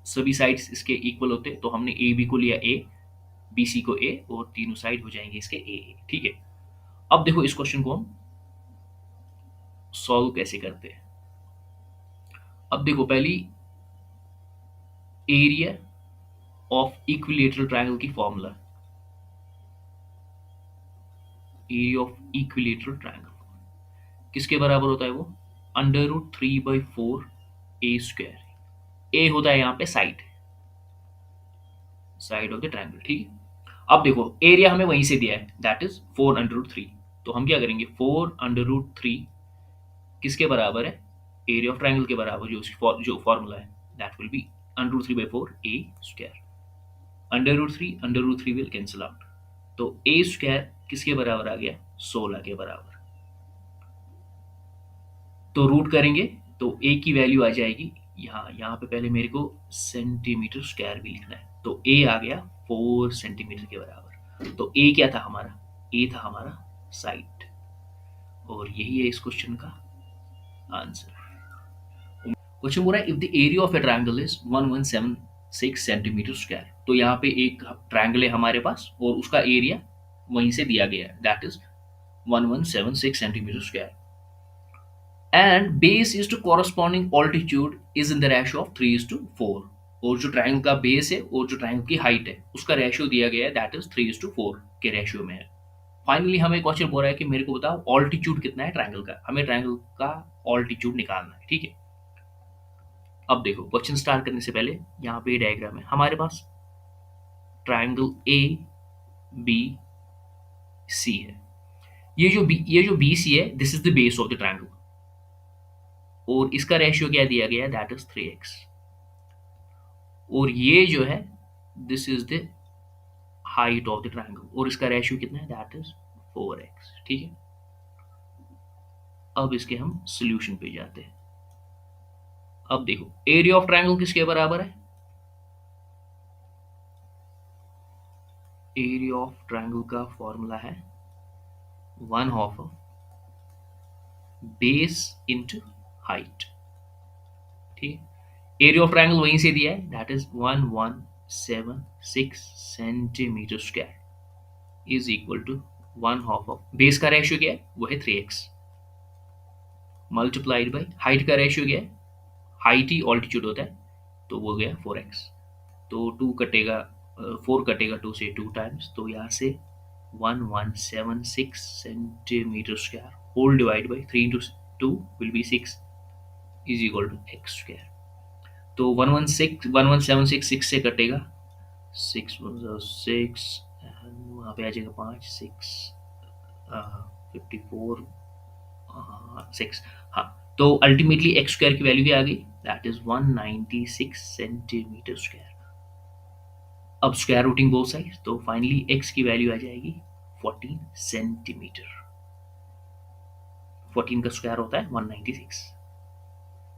[SPEAKER 1] सभी साइड्स इसके इक्वल होते हैं, तो हमने ए बी को लिया ए, बी सी को ए, और तीनों साइड हो जाएंगे इसके ए। ठीक है, अब देखो इस क्वेश्चन को हम सॉल्व कैसे करते हैं। अब देखो पहली एरिया ऑफ इक्विलेटरल ट्रायंगल की formula, area of equilateral triangle किसके बराबर होता है, वो √3/4 ए स्क्वायर। ए होता है यहाँ पे side, side of the triangle. ठीक है, अब देखो एरिया हमें वहीं से दिया है, दैट इज 4√3, तो हम क्या करेंगे 4√3 किसके बराबर है, एरिया ऑफ ट्रायंगल के बराबर, जो फॉर्मूला है that will B √3/4 A square. √3 will cancel out, तो ए स्क्वायर किसके बराबर आ गया, 16 के बराबर। तो रूट करेंगे तो ए की वैल्यू आ जाएगी यहाँ पे पहले मेरे को सेंटीमीटर स्क्वायर भी लिखना है, तो ए आ गया 4 सेंटीमीटर के बराबर। तो ए क्या था हमारा, ए था हमारा साइड, और यही है इस क्वेश्चन का आंसर। क्वेश्चन बोल रहा है if the area of A triangle is 1176 centimetre square, तो यहाँ पे एक ट्रायंगल है हमारे पास और उसका एरिया वहीं से दिया गया है, that is 1176 centimetre square, and base is to corresponding altitude is in the ratio of 3:4, और जो ट्रायंगल का बेस है और जो ट्रायंगल की हाइट है उसका रेशियो दिया गया है, दैट इज 3:4 के रेशियो में है। फाइनली हमें क्वेश्चन बोल रहा है कि मेरे को बताओ ऑल्टीट्यूड कितना है ट्रायंगल का, हमें ट्रायंगल का ऑल्टीट्यूड निकालना है। ठीक है, अब देखो क्वेश्चन स्टार्ट करने से पहले यहाँ पे डायग्राम है हमारे पास, ट्रायंगल ए बी सी है, ये जो बी सी है this is the base of the triangle, और इसका रेशियो क्या दिया गया है, दैट इज 3x, और ये जो है this is the height of the triangle, और इसका रेशियो कितना है, दैट इज 4x। ठीक है, अब इसके हम सॉल्यूशन पे जाते हैं। अब देखो एरिया ऑफ ट्रायंगल किसके बराबर है, एरिया ऑफ ट्रायंगल का फॉर्मूला है 1/2 बेस इंटू हाइट। ठीक है, एरिया ऑफ ट्रायंगल वहीं से दिया है, that is 1176 centimetre square is equal to 1/2 of base का रेशियो क्या है, वो है 3x मल्टीप्लाइड बाई हाइट का रेशियो क्या है, हाइट ही ऑल्टीट्यूड होता है, तो वो गया 4x, तो 2 कटेगा 4 कटेगा 2 से 2 टाइम्स, तो यहाँ से 1176 centimetre square whole divide by 3 into 2 will be 6 is equal to x square. तो 1176 6 से कटेगा 6 6 वहाँ पे आ जाएगा 5 6 54 6, हाँ, तो अल्टीमेटली एक्स स्क्वायर की वैल्यू क्या आ गई, दैट इज 196 सेंटीमीटर स्क्वायर। अब स्क्वायर रूटिंग बोथ साइड, तो फाइनली एक्स की वैल्यू आ जाएगी 14 सेंटीमीटर, 14 का स्क्वायर होता है 196,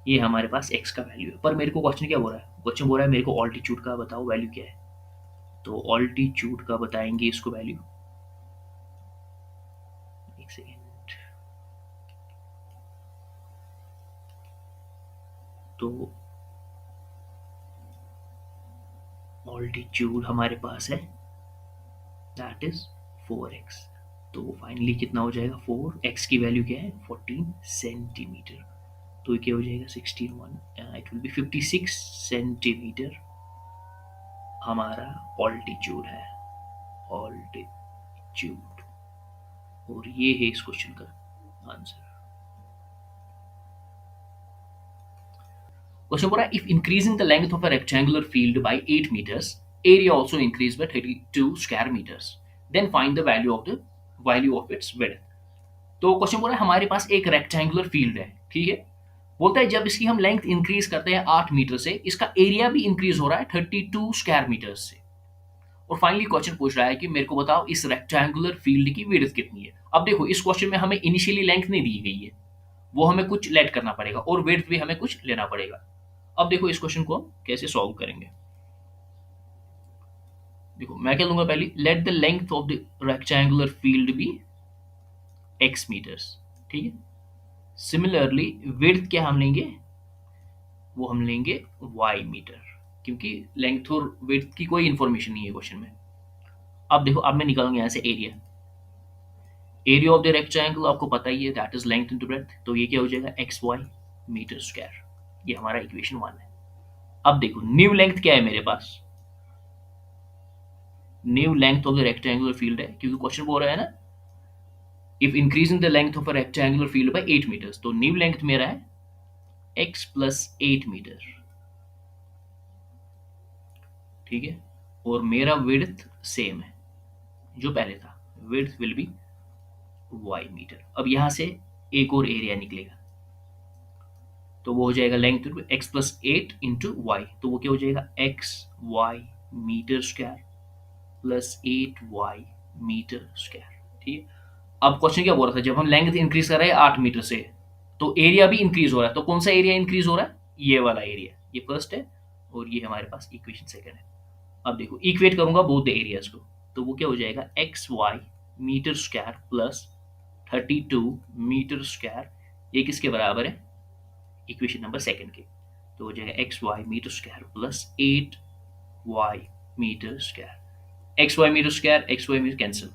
[SPEAKER 1] ये हमारे पास एक्स का वैल्यू है। पर मेरे को क्वेश्चन क्या बोल रहा है, क्वेश्चन बोल रहा है मेरे को ऑल्टीट्यूड का बताओ वैल्यू क्या है, तो ऑल्टीट्यूड का बताएंगे इसको वैल्यू, एक सेकेंड, तो ऑल्टीट्यूड हमारे पास है दैट इज 4x, तो फाइनली कितना हो जाएगा, 4x की वैल्यू क्या है 14 सेंटीमीटर, तो ये क्या हो जाएगा 16 इट विल बी 56 सेंटीमीटर हमारा ऑल्टीट्यूड है, ऑल्टीट्यूड, और ये है इस क्वेश्चन का आंसर। क्वेश्चन बोल रहा है if increasing the length of a rectangular field by 8 meters, area also increase by 32 square metres, then find the value of its width. तो क्वेश्चन बोल रहा है हमारे पास एक रेक्टेंगुलर फील्ड है, ठीक है, बोलता है जब इसकी हम लेंथ इंक्रीज करते हैं 8 मीटर से, इसका एरिया भी इंक्रीज हो रहा है 32 स्क्वायर मीटर से। और फाइनली क्वेश्चन पूछ रहा है कि मेरे को बताओ इस रेक्टेंगुलर फील्ड की विड्थ कितनी है। अब देखो इस क्वेश्चन में हमें इनिशियली लेंथ नहीं दी गई है, वो हमें कुछ लेट करना पड़ेगा और विड्थ भी हमें कुछ लेना पड़ेगा। अब देखो इस क्वेश्चन को हम कैसे सॉल्व करेंगे। देखो मैं क्या लूंगा, पहले let the length of the rectangular field be x metres, ठीक है। सिमिलरली विड्थ क्या हम लेंगे, वो हम लेंगे y मीटर, क्योंकि लेंथ और विड्थ की कोई इंफॉर्मेशन नहीं है क्वेश्चन में। अब देखो अब मैं निकालूंगा यहाँ से area. Area of the rectangle आपको पता ही है, that is length into breadth, तो ये क्या हो जाएगा एक्स वाई मीटर स्क्वायर। ये हमारा इक्वेशन 1 है। अब देखो न्यू लेंथ क्या है मेरे पास, new length of the rectangular field है, क्योंकि क्वेश्चन बोल रहा है ना if increasing the length of a rectangular field by 8 metres, तो न्यू लेंथ मेरा है x प्लस 8 मीटर, ठीक है। और मेरा विड्थ सेम है जो पहले था, width will be y metre. अब यहां से एक और एरिया निकलेगा, तो वो हो जाएगा length x plus 8 into y, तो वो क्या हो जाएगा x y metre square plus 8y metre square, ठीक है। अब क्वेश्चन क्या बोल रहा था, जब हम लेंथ इंक्रीज कर रहे हैं 8 मीटर से, तो एरिया भी इंक्रीज हो रहा है, तो कौन सा एरिया इंक्रीज हो रहा है, ये वाला एरिया, ये फर्स्ट है और ये हमारे पास इक्वेशन सेकंड है। अब देखो इक्वेट करूंगा बोथ द एरियाज को, तो वो क्या हो जाएगा x y metre square plus 32 metre square, ये किसके बराबर है, इक्वेशन नंबर सेकंड के, तो हो जाएगा x y metre square plus 8y metre square. X y metre square x y metre cancel,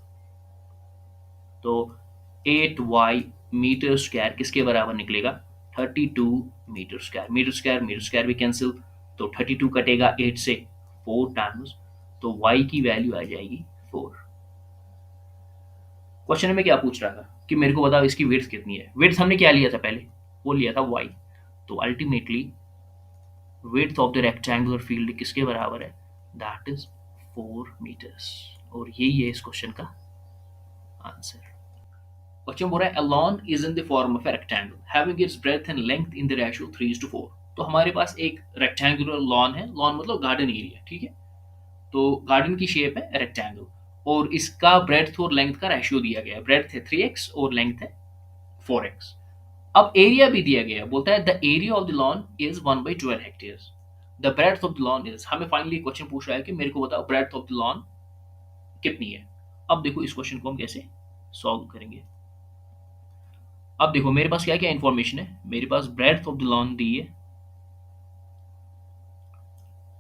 [SPEAKER 1] तो 8y मीटर स्क्वायर किसके बराबर निकलेगा 32 मीटर स्क्वायर भी कैंसिल, तो 32 कटेगा 8 से 4 टाइम्स, तो y की वैल्यू आ जाएगी 4। क्वेश्चन में क्या पूछ रहा था कि मेरे को बताओ इसकी विड्थ कितनी है। विड्थ हमने क्या लिया था पहले, वो लिया था y, तो ultimately width of the rectangular field किसके बराबर है, दैट इज 4 मीटर्स। और यही है इस क्वेश्चन का आंसर। क्वेश्चन बोल रहा है a lawn is in the form of a rectangle having its breadth and length in the ratio 3:4। तो हमारे पास एक रेक्टेंगुलर लॉन है, लॉन मतलब गार्डन एरिया, ठीक है। तो गार्डन की शेप है रेक्टेंगल और इसका ब्रेड्थ और लेंथ का रेशियो दिया गया है, ब्रेड्थ है 3x और लेंथ है 4x। अब एरिया भी दिया गया है, बोलता है the area of the lawn is 1/12 hectares, the breadth of the lawn is, हमें फाइनली क्वेश्चन पूछ रहा है कि मेरे को बताओ ब्रेड्थ ऑफ द लॉन कितनी है। अब देखो इस क्वेश्चन को हम कैसे सॉल्व करेंगे। अब देखो मेरे पास क्या क्या इंफॉर्मेशन है, मेरे पास ब्रेड्थ ऑफ द लॉन दी है,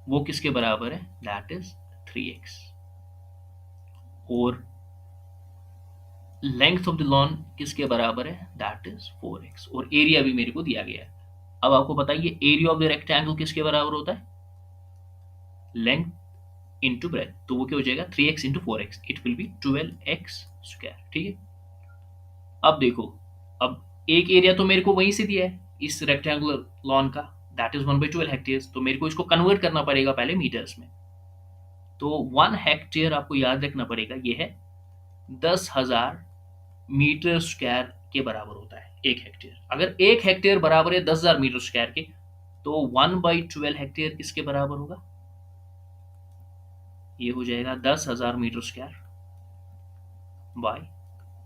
[SPEAKER 1] वो किसके बराबर है, दैट इज 3x, और लेंथ ऑफ द लॉन किसके बराबर है, दैट इज 4x, और एरिया भी मेरे को दिया गया है। अब आपको बताइए एरिया ऑफ द रेक्टेंगल किसके बराबर होता है, लेंथ इंटू ब्रेथ, तो वो क्या हो जाएगा 3x into 4x, it will B 12x square, ठीक है। अब देखो अब एक एरिया तो मेरे को वहीं से दिया है इस रेक्टेंगुलर लॉन का, दैट इज 1/12 हेक्टेयर्स, तो मेरे को इसको कन्वर्ट करना पड़ेगा पहले मीटर्स में। तो 1 हेक्टेयर आपको याद रखना पड़ेगा, ये है 10,000 मीटर स्क्वायर के बराबर होता है एक हेक्टेयर। अगर एक हेक्टेयर बराबर है 10,000 मीटर स्क्वायर के, तो 1/12 हेक्टेयर किसके बराबर होगा, ये हो जाएगा 10,000 मीटर स्क्वायर बाय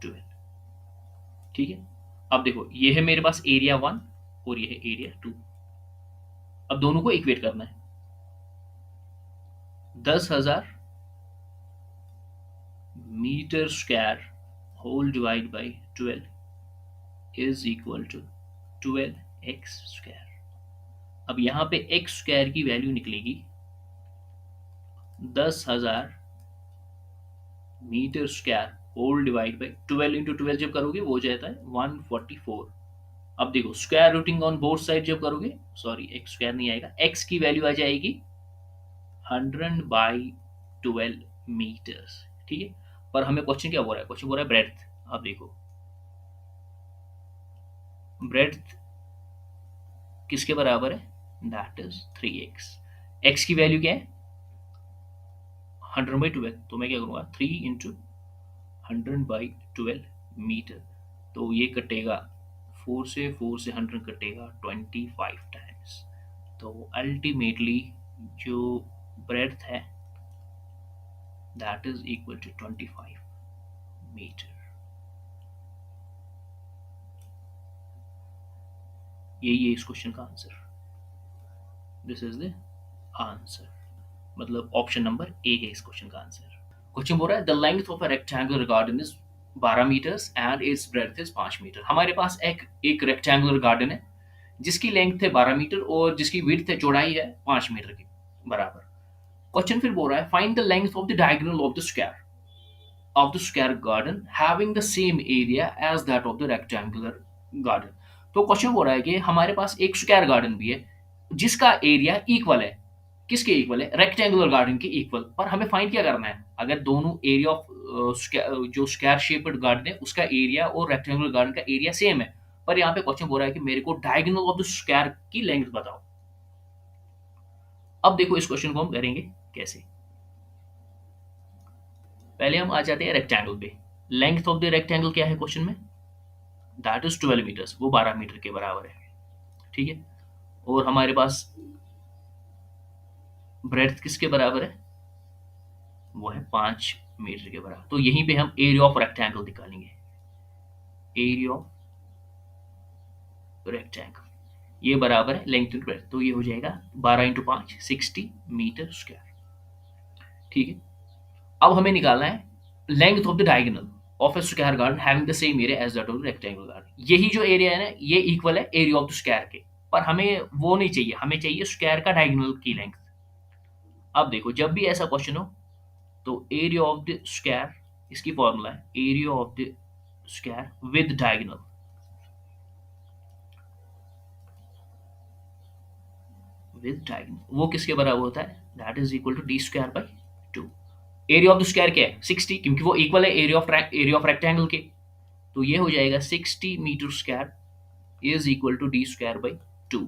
[SPEAKER 1] 12, ठीक है। अब देखो ये है मेरे पास एरिया 1 और ये है एरिया 2। अब दोनों को इक्वेट करना है, 10,000 metre square whole divide by 12 is equal to 12x square. अब यहां पे x स्क्वायर की वैल्यू निकलेगी 10,000 metre square whole divide by 12 into 12 जब करोगे वो हो जाता है 144। अब देखो square routing on both side जब करोगे, सॉरी एक्स स्क्वायर नहीं आएगा, x की वैल्यू आ जाएगी 100/12 मीटर्स, ठीक है। पर हमें क्वेश्चन क्या बोल रहा है, क्वेश्चन बोल रहा है ब्रेड्थ। अब देखो ब्रेड्थ किसके बराबर है, दैट इज 3x, x की वैल्यू क्या है 100/12, तो मैं क्या करूंगा 3 इंटू 100/12 मीटर, तो ये कटेगा 4 से 100 कटेगा 25 टाइम्स। तो अल्टीमेटली जो ब्रेड्थ है that is equal to 25 metre. यही है इस क्वेश्चन का answer. This is the answer, मतलब ऑप्शन नंबर ए है इस क्वेश्चन का आंसर। क्वेश्चन बोल रहा है the length of a rectangular garden is 12 metres and its breadth is 5 metre. हमारे पास एक रेक्टेंगुलर गार्डन है जिसकी लेंथ है 12 मीटर और जिसकी विड्थ है, चौड़ाई है 5 मीटर के बराबर। क्वेश्चन फिर बोल रहा है find the length of the diagonal of the square garden having the same area as that of the rectangular garden. तो क्वेश्चन बोल रहा है कि हमारे पास एक स्क्वायर गार्डन भी है जिसका एरिया इक्वल है, किसके इक्वल है, रेक्टेंगुलर गार्डन के इक्वल। पर हमें फाइंड क्या करना है, अगर दोनों एरिया ऑफ जो स्क्वायर शेप्ड गार्डन है उसका एरिया और रेक्टेंगुलर गार्डन का एरिया सेम है, पर यहाँ पे क्वेश्चन बोल रहा है कि मेरे को डायगोनल ऑफ द स्क्वायर की लेंथ बताओ। अब देखो इस क्वेश्चन को हम करेंगे कैसे। पहले हम आ जाते हैं रेक्टेंगल पे। लेंथ ऑफ द रेक्टेंगल क्या है क्वेश्चन में, दैट इज 12 मीटर्स, वो 12 मीटर के बराबर है, ठीक है। और हमारे पास ब्रेड्थ किसके बराबर है, वो है 5 मीटर के बराबर। तो यहीं पे हम एरिया ऑफ रेक्टेंगल निकालेंगे, एरिया ऑफ रेक्टेंगल ये बराबर है लेंथ इंटू ब्रेड्थ, तो ये हो जाएगा 12 इंटू 5 60 मीटर स्क्वायर, ठीक है। अब हमें निकालना है length of the diagonal of a square garden having the same area as that of the rectangular garden. यही जो एरिया है ना ये इक्वल है एरिया ऑफ द स्क्वायर के, पर हमें वो नहीं चाहिए, हमें चाहिए स्क्वायर का डायगोनल की लेंथ। अब देखो जब भी ऐसा क्वेश्चन हो तो एरिया ऑफ द स्क्वायर, इसकी फॉर्मूला है area of the square with diagonal, with diagonal वो किसके बराबर होता है, that is equal to D square by 2। Area of the square क्या है 60, क्योंकि वो इक्वल है एरिया ऑफ रेक्टेंगल के, तो ये हो जाएगा 60 metre square is equal to D square by 2।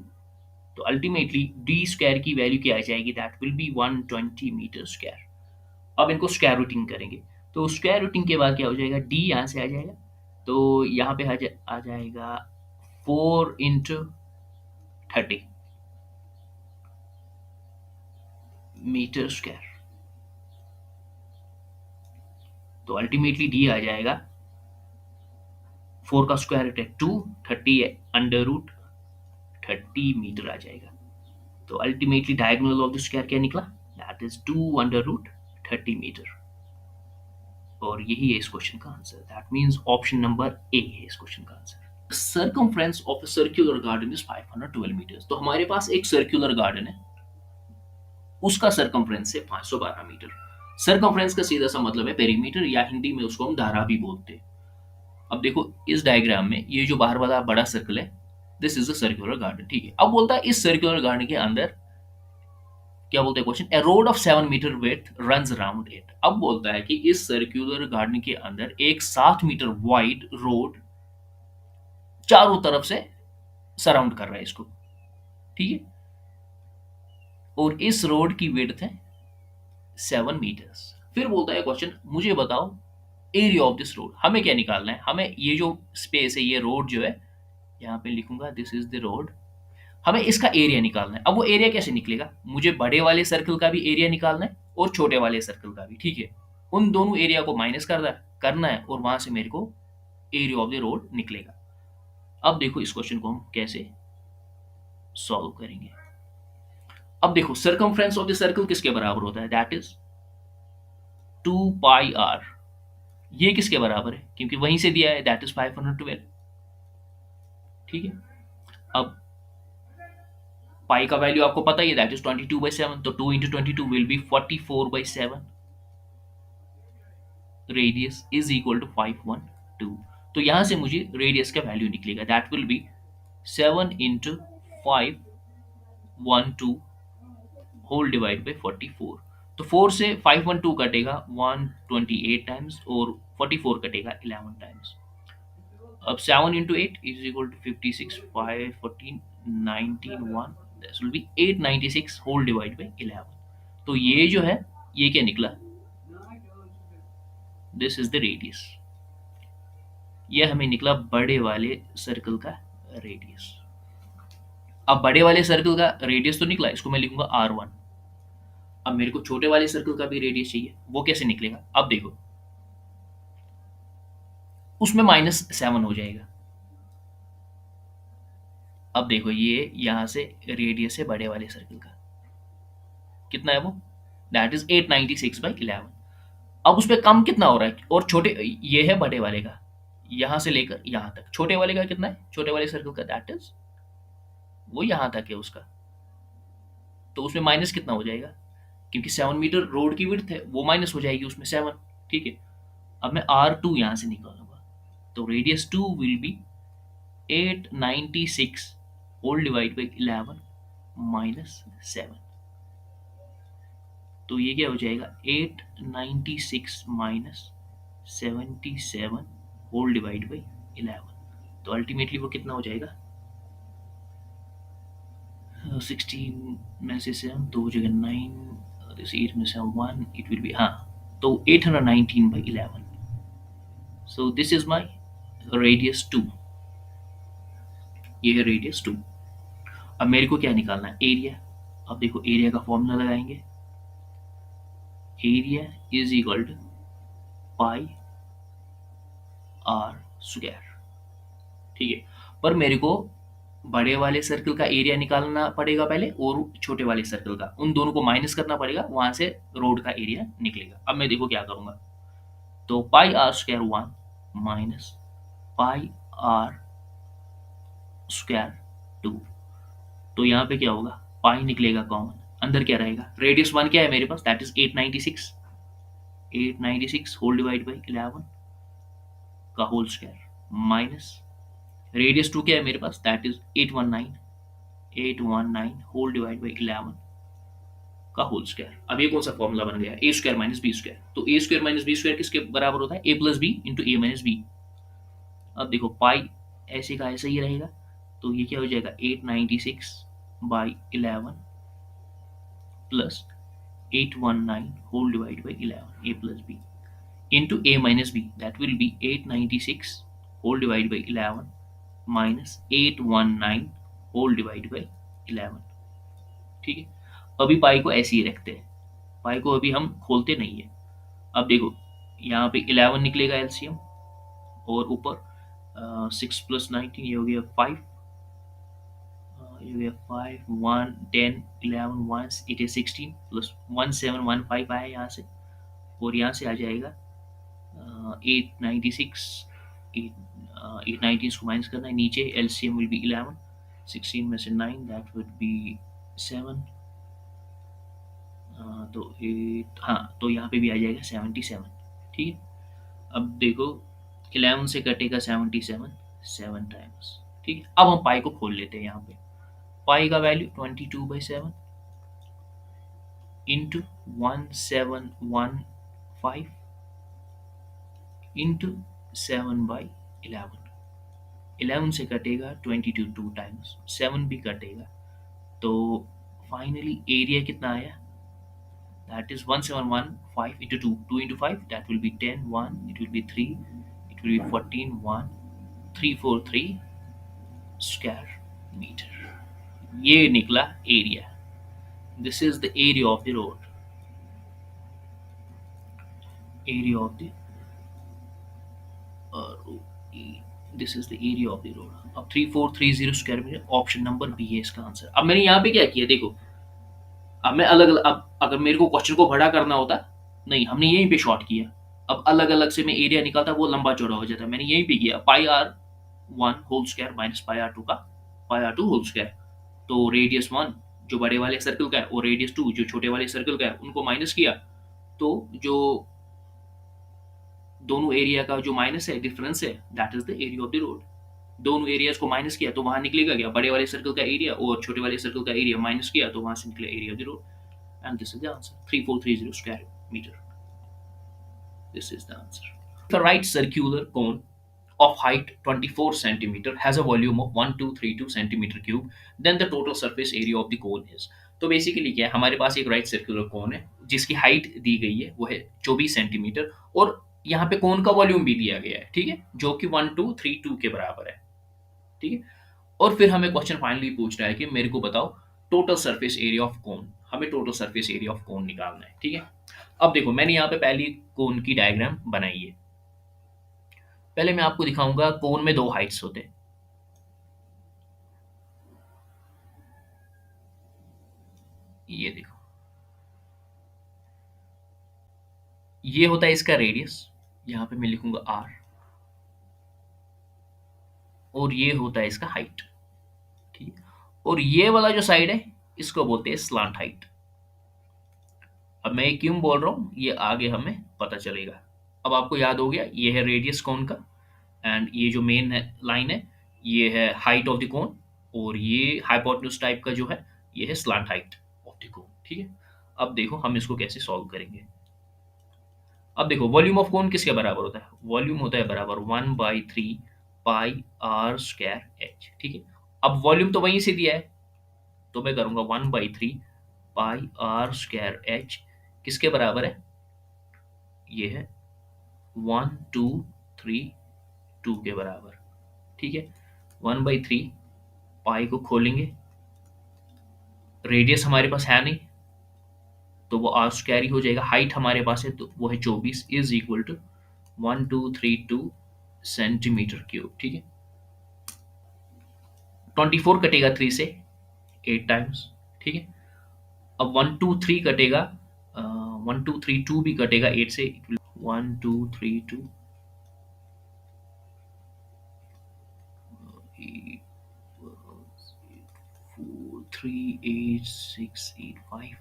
[SPEAKER 1] तो अल्टीमेटली डी स्क्वायर की वैल्यू क्या आ जाएगी, that will be 120 metre square. अब इनको स्क्वायर रूटिंग करेंगे, तो स्क्वायर रूटिंग के बाद क्या हो जाएगा, डी यहाँ से आ जाएगा, तो यहाँ पे आ जाएगा 4 इंटू 30 मीटर स्क्वायर। तो अल्टीमेटली डी आ जाएगा 4 का स्क्वायर रूट है 2, 30 है अंडर रूट 30 मीटर आ जाएगा। तो ultimately diagonal of the square क्या निकला, that is 2 under root 30 metre. और यही है इस क्वेश्चन का answer, that means option number A है इस क्वेश्चन का answer. Circumference of a circular garden is 512 metres. तो हमारे पास एक सर्कुलर गार्डन है, उसका सर्कमफ्रेंस है 512 मीटर। सर्कमफ्रेंस का सीधा सा मतलब है पेरीमीटर, या हिंदी में उसको हम धारा भी बोलते हैं। अब देखो इस डायग्राम में ये जो बाहर वाला बड़ा सर्कल है, this is a circular garden, ठीक है। अब बोलता है इस सर्कुलर गार्डन के अंदर क्या बोलते हैं question, a road of 7 metre width runs around it. अब बोलता है कि इस सर्कुलर गार्डन के अंदर एक 7 मीटर वाइड रोड चारों तरफ से सराउंड कर रहा है इसको, ठीक है। और इस रोड की विड्थ है 7 मीटर्स। फिर बोलता है क्वेश्चन मुझे बताओ एरिया ऑफ दिस रोड। हमें क्या निकालना है, हमें ये जो स्पेस है, ये रोड जो है, यहाँ पे लिखूंगा दिस इज द रोड, हमें इसका एरिया निकालना है। अब वो एरिया कैसे निकलेगा, मुझे बड़े वाले सर्कल का भी एरिया निकालना है और छोटे वाले सर्कल का भी, ठीक है। उन दोनों एरिया को माइनस करना है और वहां से मेरे को एरिया ऑफ द रोड निकलेगा। अब देखो इस क्वेश्चन को हम कैसे सॉल्व करेंगे। अब देखो सर्कमफ्रेंस ऑफ द सर्कल किसके बराबर होता है, दैट इज 2 पाई आर। ये किसके बराबर है, क्योंकि वहीं से दिया है, दैट इज 512, ठीक है। अब पाई का वैल्यू आपको पता ही है, दैट इज 22/7, तो 2 into 22 will be 44/7। Radius is equal to 512। तो यहां से मुझे रेडियस का वैल्यू निकलेगा, that will be 7 into 512 whole divide by 44। तो 4 से 512 कटेगा 128 टाइम्स और 44 कटेगा 11 टाइम्स। अब 7 into 8 is equal to 56, 5 14 19 1, this will be 896 whole divide by 11। तो ये जो है ये क्या निकला, दिस इज द रेडियस। ये हमें निकला बड़े वाले सर्कल का रेडियस। अब बड़े वाले सर्कल का रेडियस तो निकला, इसको मैं लिखूंगा R1। अब मेरे को छोटे वाले सर्कल का भी रेडियस चाहिए, वो कैसे निकलेगा? अब देखो, उसमें -7 हो जाएगा। अब देखो ये यहां से रेडियस है बड़े वाले सर्कल का, कितना है वो? That is 896/11। अब उस पर कम कितना हो रहा है? और छोटे, ये है बड़े वाले का, यहां से लेकर यहां तक। छोटे वाले का कितना है? छोटे वाले सर्कल का दैट इज, वो यहां तक है उसका, तो उसमें माइनस कितना हो जाएगा? क्योंकि 7 मीटर रोड की विड्थ है, वो माइनस हो जाएगी उसमें 7। ठीक है, अब मैं R2 यहां से निकालूंगा, तो radius 2 will be 896 whole divide by 11 -7। तो ये क्या हो जाएगा? 896 -77 होल डिवाइड बाई 11। तो अल्टीमेटली वो कितना हो जाएगा? 16 में से 7, 2 जगह 9, दिस 8 में से 1, इट विल बी, हाँ, तो 819/11। So this is my radius 2। ये है रेडियस 2। अब मेरे को क्या निकालना है? एरिया। अब देखो एरिया का फॉर्मूला लगाएंगे, area is equal to pi are square. ठीक है, पर मेरे को बड़े वाले सर्कल का एरिया निकालना पड़ेगा पहले, और छोटे वाले सर्कल का, उन दोनों को माइनस करना पड़ेगा, वहां से रोड का एरिया निकलेगा। अब मैं देखो क्या करूंगा, तो pi are square 1 minus pi are square 2। तो यहाँ पे क्या होगा? पाई निकलेगा कॉमन, अंदर क्या रहेगा? रेडियस 1 क्या है मेरे पास? That is 896। 896 whole divide by 11 का होल स्क्वायर माइनस रेडियस 2 क्या है मेरे पास? That is 819 whole divide by 11 का होल स्क्वायर। अब ये कौन सा फॉर्मूला बन गया? ए स्क्वायर माइनस बी स्क्वायर। तो ए स्क्वायर माइनस बी स्क्वायर किसके बराबर होता है? A plus b into A minus B. अब देखो पाई ऐसे का ऐसा ही रहेगा, तो ये क्या हो जाएगा? 896/11 plus 819 whole divide by 11 a plus b into a minus b, that will be 896 whole divided by 11 minus 819 whole divided by 11। ठीक है, अभी पाई को ऐसे ही रखते हैं, पाई को अभी हम खोलते नहीं है। अब देखो यहाँ पे 11 निकलेगा एलसीएम, और ऊपर 6 प्लस 19, ये हो गया 5, ये हो गया 5 1 10 11 1 इट इज 16 प्लस 1715 आया यहाँ से, और यहाँ से आ जाएगा 896। 890 को माइनस करना है, नीचे एलसीएम विल बी 11, 16 में से 9 दैट वुड बी 7, तो 8, हाँ, तो यहाँ पे भी आ जाएगा 77। ठीक है, अब देखो 11 से कटेगा 77 7 टाइम्स। ठीक है, अब हम पाई को खोल लेते हैं। यहाँ पे पाई का वैल्यू 22/7 इंटू 1715 इंटू 7/11। 11 से कटेगा 22 2 टाइम्स, 7 भी कटेगा, तो फाइनली एरिया कितना आया? That is 1715 into 2, 2 into 5 that will be 10, 1 it will be 3, it will be 14, 1 343 square metre. ये निकला area. This is the area of the road, area of the this is the area of the road. अब 3430 square metre, option number B है इसका answer. अब मैंने यहाँ पे क्या किया देखो, अब मैं अलग अलग, अब अगर मेरे को क्वेश्चन को बड़ा करना होता, नहीं, हमने यहीं पे शॉर्ट किया। अब अलग अलग से मैं एरिया निकालता, वो लंबा चौड़ा हो जाता। मैंने यहीं पे किया pi R 1 whole square minus pi R 2 का पाई आर 2 होल स्क्वायर। तो रेडियस 1 जो बड़े वाले सर्कल का है, और रेडियस 2 जो छोटे वाले सर्कल का है, उनको माइनस किया, तो जो दोनों एरिया का जो माइनस है, डिफरेंस है, that is the area of the road. दोनों एरियाज को माइनस किया तो वहां निकलेगा क्या? बड़े वाले सर्कल का एरिया, और छोटे वाले सर्कल का एरिया माइनस किया तो वहां से निकले area of the road. And this is the answer, 3430 square metre. This is the answer. The right circular cone of height 24 centimeter has a volume of 1232 centimeter cube, then the total surface area of the cone is। तो basically क्या है, हमारे पास एक right circular cone है जिसकी height दी गई है वो है 24 सेंटीमीटर, और यहाँ पे कोन का वॉल्यूम भी दिया गया है। ठीक है, जो कि 1232 के बराबर है। ठीक है, और फिर हमें क्वेश्चन फाइनली पूछ रहा है कि मेरे को बताओ total surface area of cone. हमें total surface area of cone निकालना है, ठीक है। अब देखो मैंने यहाँ पे पहली कोन की डायग्राम बनाई है। पहले मैं आपको दिखाऊंगा कोन में दो हाइट्स होते हैं। ये देखो, ये होता है इसका रेडियस, यहाँ पे मैं लिखूंगा आर, और ये होता है इसका हाइट, ठीक है। और ये वाला जो साइड है इसको बोलते हैं स्लांट हाइट। अब मैं ये क्यों बोल रहा हूँ ये आगे हमें पता चलेगा। अब आपको याद हो गया ये है रेडियस कोन का, एंड ये जो मेन है लाइन है ये है हाइट ऑफ द कोन, और ये हाइपोटेन्यूज टाइप का जो है ये है slant height of the cone, ठीक है। अब देखो हम इसको कैसे सॉल्व करेंगे। अब देखो वॉल्यूम ऑफ कोन किसके बराबर होता है, वॉल्यूम होता है बराबर 1/3 पाई आर स्क्वायर एच, ठीक है। अब वॉल्यूम तो वहीं से दिया है, तो मैं करूंगा 1/3 पाई आर स्क्वायर एच किसके बराबर है, ये है 1 2 3 2 के बराबर, ठीक है। 1/3 पाई को खोलेंगे, रेडियस हमारे पास है नहीं तो वो आर स्क्वायर ही हो जाएगा, हाइट हमारे पास है तो वो है 24 is equal to 1232 centimetre cube, ठीक है। 24 कटेगा 3 से 8 टाइम्स, ठीक है। अब 1 2 3 कटेगा, 1232 भी कटेगा 8 से, 1232 4 3 8 6 8 5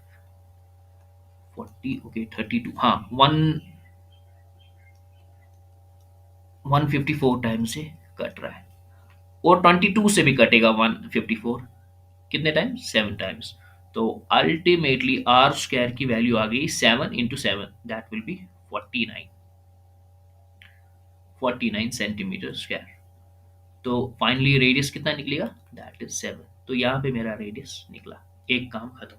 [SPEAKER 1] 40, ओके 32, हाँ 154 टाइम से कट रहा है। और 22 से भी कटेगा 154, कितने टाइम, 7 टाइम्स। तो अल्टीमेटली आर स्क्वायर की वैल्यू आ गई 7 × 7, that will B 49, 49 centimetre square. तो फाइनली रेडियस कितना निकलेगा, दैट इज 7। तो यहाँ पे मेरा रेडियस निकला, एक काम खत्म।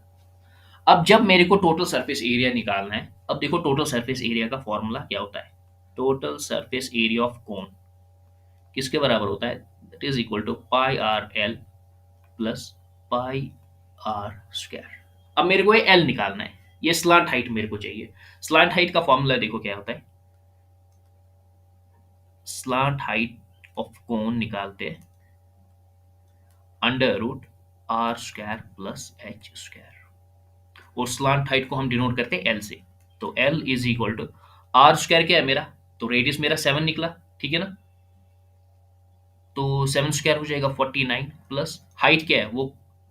[SPEAKER 1] अब जब मेरे को टोटल सरफेस एरिया निकालना है, अब देखो टोटल सरफेस एरिया का फॉर्मूला क्या होता है, total surface area of cone किसके बराबर होता है, that is equal to pi r l plus pi are square. अब मेरे को ये एल निकालना है, ये स्लांट हाइट मेरे को चाहिए। स्लांट हाइट का फॉर्मूला देखो क्या होता है, स्लांट हाइट ऑफ कोन निकालते हैं under root r square plus h square, और स्लांट हाइट को हम डिनोट करते हैं एल से। तो l is equal to r square क्या है मेरा, तो रेडियस मेरा 7 निकला, ठीक है ना। तो 7 स्क्वायर हो जाएगा 49, प्लस हाइट क्या है वो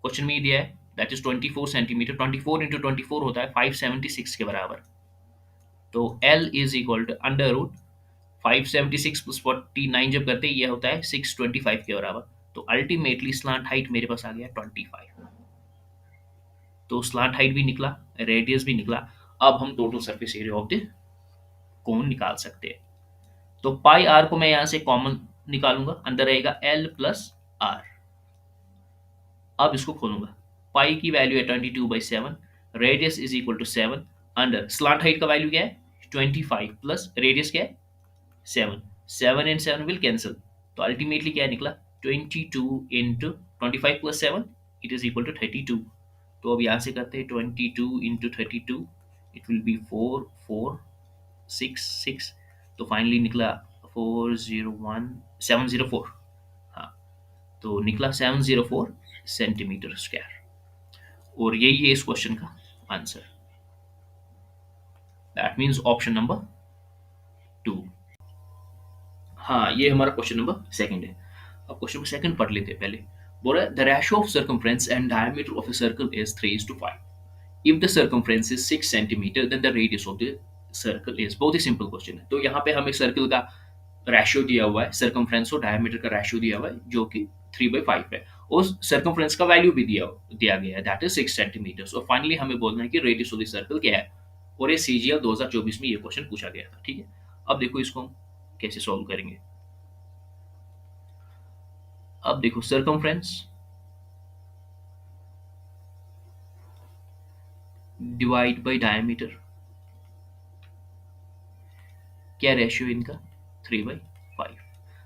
[SPEAKER 1] क्वेश्चन में ही दिया है, दैट इज 24 सेंटीमीटर, 24 इंटू 24 होता है 576 के बराबर। तो l is equal to under root 576 plus 49 जब करते हैं ये होता है 625 के बराबर। तो अल्टीमेटली स्लांट हाइट मेरे पास आ गया 25। तो स्लांट हाइट भी निकला, रेडियस भी निकला। अब हम total surface area of the cone निकाल सकते हैं। तो पाई आर को मैं यहां से कॉमन निकालूंगा, अंदर रहेगा एल प्लस आर। अब इसको खोलूंगा, पाई की वैल्यू है 22/7, radius is equal to 7, under slant height का वैल्यू क्या है 25 प्लस रेडियस क्या है 7, 7 एंड 7 विल कैंसिल। तो अल्टीमेटली क्या निकला 22 into 25 plus 7 it is equal to 32। तो अब यहाँ से करते हैं 22 इंटू 32, इट विल बी 4 4 6 6। तो फाइनली निकला 401 704, हाँ तो निकला 704 सेंटीमीटर स्क्वायर। और यही है इस क्वेश्चन का answer, that means option number 2। हाँ ये हमारा क्वेश्चन नंबर सेकंड है। अब क्वेश्चन नंबर सेकंड पढ़ लेते हैं पहले। बोला the ratio of circumference and diameter of a circle is 3:5। If the circumference is 6 centimetre then the radius of the circle is, बहुत ही सिंपल क्वेश्चन है। तो यहाँ पे हमें सर्कल का रेशियो दिया हुआ है, सर्कमफ्रेंस और डायमीटर का रेशियो दिया हुआ है जो कि 3/5 है, और सर्कमफ्रेंस का वैल्यू भी दिया गया है, दैट इज 6 सेंटीमीटर। और फाइनली हमें बोलना है कि रेडियस ऑफ द सर्कल क्या है, और ये सीजीएल 2024 में ये क्वेश्चन पूछा गया था, ठीक है। अब देखो इसको हम कैसे सॉल्व करेंगे। अब देखो सर्कमफ्रेंस डिवाइड बाय डायमीटर, क्या रेशियो इनका 3/5।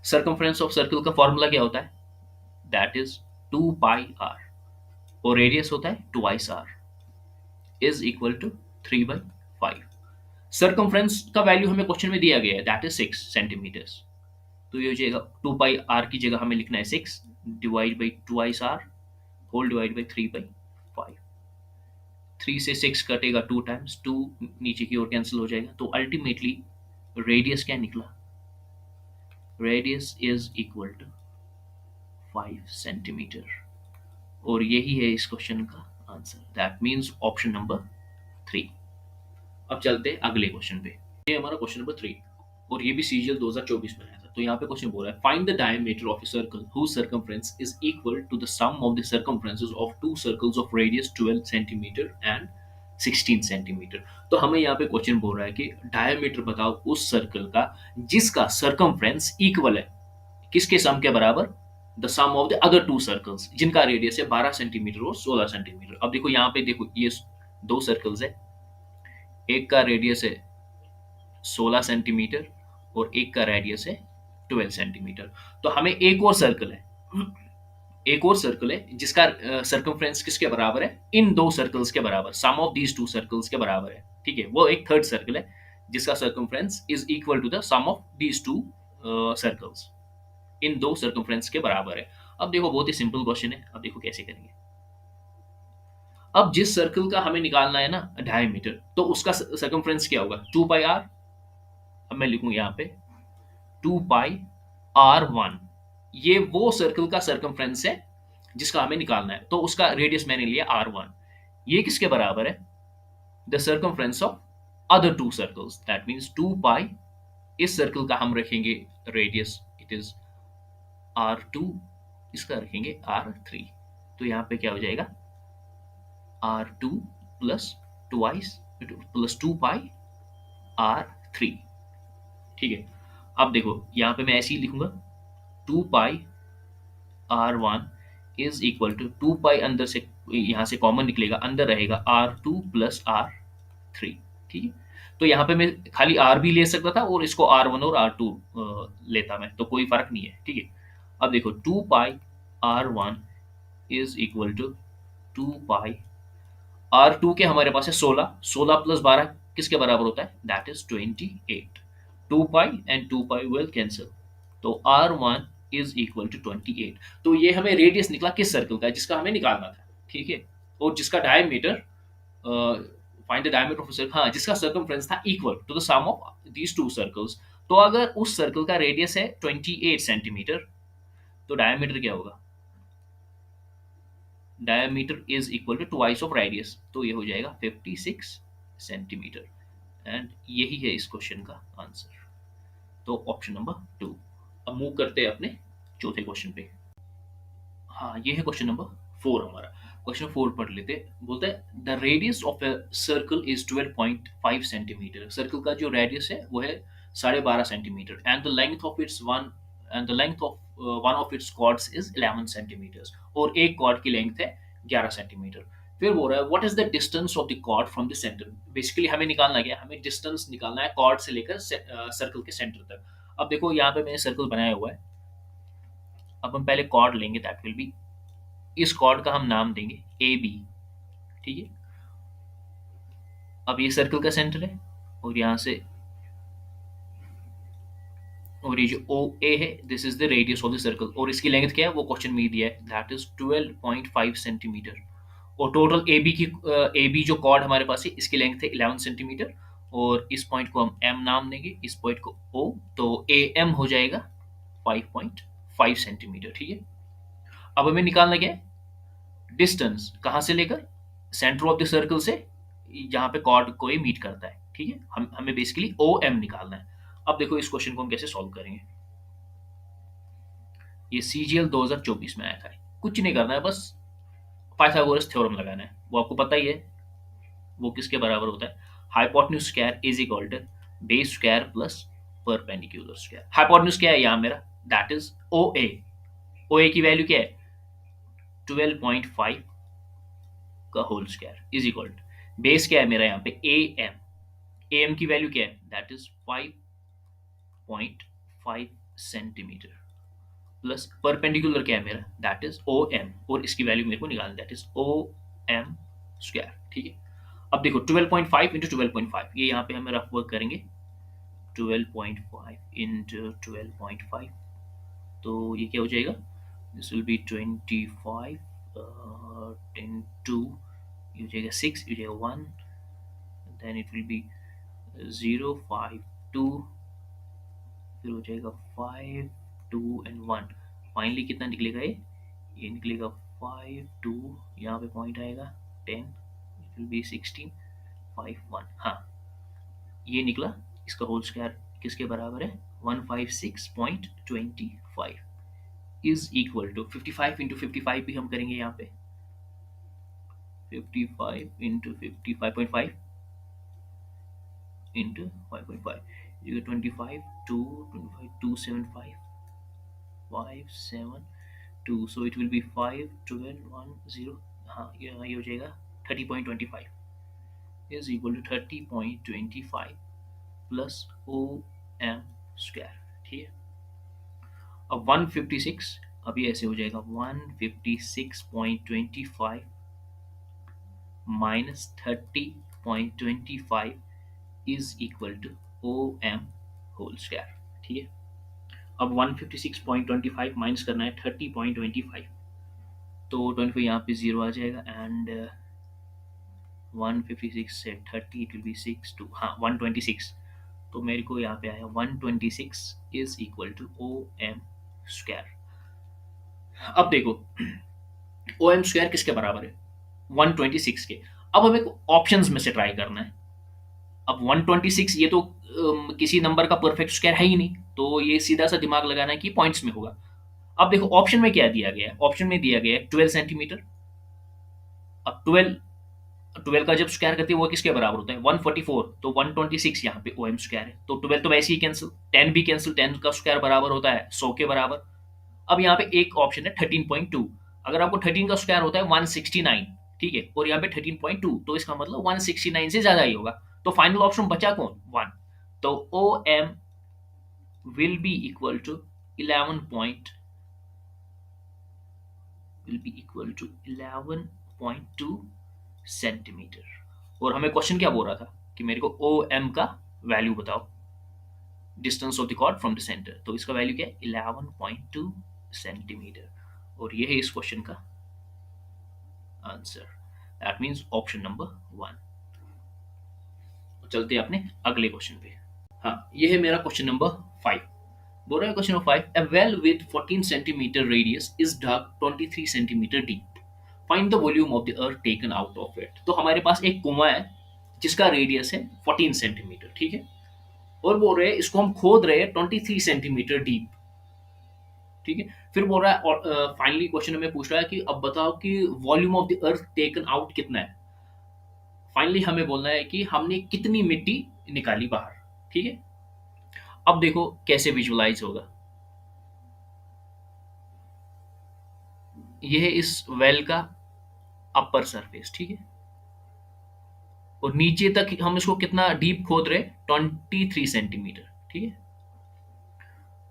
[SPEAKER 1] सर्कमफ्रेंस ऑफ सर्कल का फॉर्मूला क्या होता है, दैट इज 2 पाई आर, और रेडियस होता है twice r, is equal to 3/5। Circumference का वैल्यू हमें क्वेश्चन में दिया गया है, दैट इज 6 सेंटीमीटर्स। तो ये हो जाएगा 2 पाई आर की जगह हमें लिखना है 6 divide by twice r whole divide by 3/5। 3 से 6 कटेगा 2 टाइम्स, 2 नीचे की ओर कैंसिल हो जाएगा, तो अल्टीमेटली रेडियस क्या निकला, radius is equal to 5 centimetre. और यही है इस क्वेश्चन का answer, that means option number 3। अब चलते हैं अगले क्वेश्चन पे। ये हमारा क्वेश्चन नंबर 3, और ये भी सीजीएल 2024 में आया था। तो यहाँ पे क्वेश्चन बोल रहा है, find the diameter of a circle whose circumference is equal to the sum of the circumferences of two circles of radius 12 centimetre and 16 centimetre. तो हमें यहाँ पे क्वेश्चन बोल रहा है कि डायमीटर बताओ उस सर्कल का जिसका सर्कमफ्रेंस इक्वल है किसके सम के बराबर, the sum of the other two circles जिनका रेडियस है 12 सेंटीमीटर और 16 सेंटीमीटर। अब देखो यहाँ पे, देखो ये दो सर्कल्स है, एक का रेडियस है 16 सेंटीमीटर और एक का रेडियस है 12 सेंटीमीटर। तो हमें एक और सर्कल है जिसका सर्कमफ्रेंस किसके बराबर है, इन दो सर्कल्स के बराबर, सम ऑफ दीज टू सर्कल्स के बराबर है। ठीक है, वो एक थर्ड सर्कल है जिसका circumference is equal to the sum of these two circles, इन दो सर्कमफ्रेंस के बराबर है। अब देखो बहुत ही सिंपल क्वेश्चन है, अब देखो कैसे करेंगे। अब जिस सर्कल का हमें निकालना है ना डायमीटर, तो उसका सर्कमफ्रेंस क्या होगा, 2 पाई आर। अब मैं लिखूंगा यहाँ पे 2 पाई R1, ये वो सर्कल का सर्कमफ्रेंस है जिसका हमें निकालना है, तो उसका रेडियस मैंने लिया R1। ये किसके बराबर है, the circumference of other two circles, that means 2 पाई, इस सर्कल का हम रखेंगे रेडियस इट इज R2, इसका रखेंगे R3। तो यहाँ पे क्या हो जाएगा, R2 प्लस ट्वाइस प्लस 2 पाई R3। ठीक है, अब देखो यहाँ पे मैं ऐसे ही लिखूंगा 2 pi R1 is equal to 2 पाई, अंदर से यहाँ से कॉमन निकलेगा, अंदर रहेगा R2 प्लस R3। ठीक है, तो यहाँ पे मैं खाली R भी ले सकता था और इसको R1 और R2 लेता मैं, तो कोई फर्क नहीं है। ठीक है, अब देखो 2 pi R1 is equal to 2 pi R2 के हमारे पास है 16, 16 प्लस 12 किसके बराबर होता है, that is 28। 2 pi and 2 pi will cancel, तो R1 इज इक्वल टू 28। तो ये हमें रेडियस निकला किस सर्कल का जिसका हमें निकालना था। ठीक है, और जिसका diameter, find the diameter of circle, हाँ जिसका सर्कमफ्रेंस था equal to the sum of these two circles. तो अगर उस सर्कल का रेडियस है 28 सेंटीमीटर, तो डायमीटर क्या होगा, diameter is equal to twice of radius, तो ये हो जाएगा 56 सेंटीमीटर। एंड यही है इस क्वेश्चन का आंसर, तो ऑप्शन नंबर 2। अब मूव करते हैं अपने चौथे क्वेश्चन पे। हाँ, ये है क्वेश्चन नंबर 4 हमारा। क्वेश्चन 4 पढ़ लेते हैं। बोलता है the radius of a circle is 12.5 centimetre. Circle का जो रेडियस है वो है 12.5 centimetre, and the length of its one and the length of one of its chords is 11 centimetres, और एक कॉर्ड की लेंथ है 11 सेंटीमीटर। फिर बोल रहा है what is the distance of the chord from the centre. Basically हमें निकालना क्या है, हमें डिस्टेंस निकालना है कॉर्ड से लेकर सर्कल के सेंटर तक। अब देखो यहाँ पे मैंने सर्कल बनाया हुआ है, अब हम पहले कॉर्ड लेंगे, दैट विल बी, इस कॉर्ड का हम नाम देंगे ए बी। ठीक है, अब ये सर्कल का सेंटर है, और यहाँ से, और ये जो ओ ए है this is the radius of the circle, और इसकी लेंथ क्या है वो क्वेश्चन में ही दिया है, दैट इज 12.5 सेंटीमीटर। और टोटल ए बी जो कॉर्ड हमारे पास है इसकी लेंथ है 11 सेंटीमीटर, और इस पॉइंट को हम एम नाम देंगे, इस पॉइंट को ओ, तो ए एम हो जाएगा 5.5 सेंटीमीटर। ठीक है, अब हमें निकालना क्या है, डिस्टेंस कहाँ से लेकर, सेंटर ऑफ द सर्कल से जहाँ पे कॉर्ड को ये मीट करता है। ठीक है, हमें बेसिकली ओ एम निकालना है। अब देखो इस क्वेश्चन को हम कैसे सॉल्व करेंगे। ये सीजीएल 2024 में आया था, कुछ नहीं करना है, बस पाइथागोरस थ्योरम लगाना है, वो आपको पता ही है, वो किसके बराबर होता है, hypotenuse square is equal to base square plus perpendicular square. Hypotenuse क्या है यहाँ मेरा, दैट इज ओ ए। ओ ए की वैल्यू क्या है 12.5 का whole square is equal to base क्या है मेरा यहाँ पे ए एम। ए एम की वैल्यू क्या है, that is 5.5 centimetre plus perpendicular क्या है मेरा, दैट इज ओ एम, और इसकी वैल्यू मेरे को निकालनी, that is O M square. ठीक है, अब देखो 12.5 इंटू 12.5, ये यहाँ पे हम रफ वर्क करेंगे। 12.5 इंटू 12.5, तो ये क्या हो जाएगा, दिस विल बी 25 इंटू, ये हो जाएगा 6, ये हो जाएगा 1, देन इट विल बी 052, फिर हो जाएगा 5 2 एंड 1, फाइनली कितना निकलेगा ये निकलेगा 5 2, यहाँ पे पॉइंट आएगा 10, इट विल बी 16 5 1, हाँ ये निकला। इसका होल स्क्वायर किसके बराबर है, 156.25 इज इक्वल टू 55 इंटू 55 भी हम करेंगे यहाँ पे, 55 into 55.5 into 5.5, 25 2 25 275 572, so it will be 5 12 1 0, हाँ ये हो जाएगा 30.25 is equal to 30.25 plus O M square. ठीक है, अब 156, अब ये ऐसे हो जाएगा 156.25 minus 30.25 is equal to O M whole square. ठीक है, अब 156.25 माइनस करना है 30.25, तो 25 यहाँ पे जीरो आ जाएगा, एंड 156 से 30 इट विल बी 6 2, हाँ 126, तो मेरे को यहाँ पे आया 126 is equal to O M square. अब देखो ओ एम स्क्वायर किसके बराबर है, 126 के। अब हमें ऑप्शंस में से ट्राई करना है। अब 126 ये तो किसी नंबर का परफेक्ट स्क्वायर है ही नहीं, तो ये सीधा सा दिमाग लगाना है कि पॉइंट्स में होगा। अब देखो ऑप्शन में क्या दिया गया है, ऑप्शन में दिया गया है 12 सेंटीमीटर। अब 12 का जब स्क्वायर करते हैं वो किसके बराबर होता है, 144, तो 126 यहाँ पे ओ एम स्क्वायर है, तो 12 तो वैसे ही कैंसिल, 10 भी कैंसिल, 10 का स्क्वायर बराबर होता है 100 के बराबर। अब यहाँ पे एक ऑप्शन है 13.2, अगर आपको 13 का स्क्वायर होता है 169, ठीक है, और यहाँ पे 13.2, तो इसका मतलब 169 से ज्यादा ही होगा, तो फाइनल ऑप्शन बचा कौन, 1, तो O M will be equal to 11.2 centimetre. और हमें क्वेश्चन क्या बोल रहा था कि मेरे को ओ एम का वैल्यू बताओ, distance of the chord from the centre, तो इसका वैल्यू क्या है 11.2 सेंटीमीटर, और ये है इस क्वेश्चन का answer, that means option number 1। चलते हैं अपने अगले क्वेश्चन पे। हाँ, ये है मेरा क्वेश्चन नंबर 5। बोल रहा है question number 5, a well with 14 centimeter radius is dug 23 centimeter deep, find the volume of the earth taken out of it। तो हमारे पास एक कुआं है जिसका रेडियस है 14 सेंटीमीटर, ठीक है, और बोल रहे हैं इसको हम खोद रहे हैं 23 सेंटीमीटर डीप, ठीक है। फिर बोल रहा है, और फाइनली क्वेश्चन हमें पूछ रहा है कि अब बताओ कि volume of the earth taken out कितना है। फाइनली हमें बोलना है कि हमने कितनी मिट्टी निकाली बाहर, ठीक है। अब देखो कैसे विजुअलाइज होगा, यह है इस वेल का अपर सरफेस, ठीक है, और नीचे तक हम इसको कितना डीप खोद रहे, 23 सेंटीमीटर, ठीक है,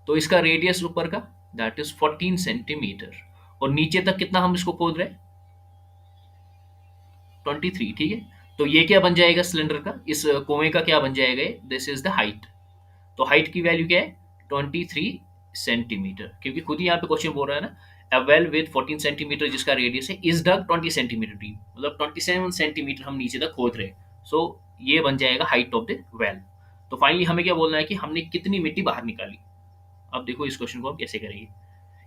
[SPEAKER 1] तो इसका रेडियस ऊपर का दैट इज 14 सेंटीमीटर, और नीचे तक कितना हम इसको खोद रहे, 23, ठीक है। तो ये क्या बन जाएगा सिलेंडर का, इस कुएं का क्या बन जाएगा, दिस इज द हाइट। तो हाइट की वैल्यू क्या है 23 सेंटीमीटर, क्योंकि खुद ही यहाँ पे क्वेश्चन बोल रहा है ना, अ वेल विद 14 सेंटीमीटर जिसका रेडियस है इज डग 20 सेंटीमीटर डीप, मतलब 27 सेंटीमीटर हम नीचे तक खोद रहे हैं, सो ये बन जाएगा हाइट ऑफ द वेल। तो फाइनली हमें क्या बोलना है कि हमने कितनी मिट्टी बाहर निकाली। अब देखो इस क्वेश्चन को हम कैसे करेंगे,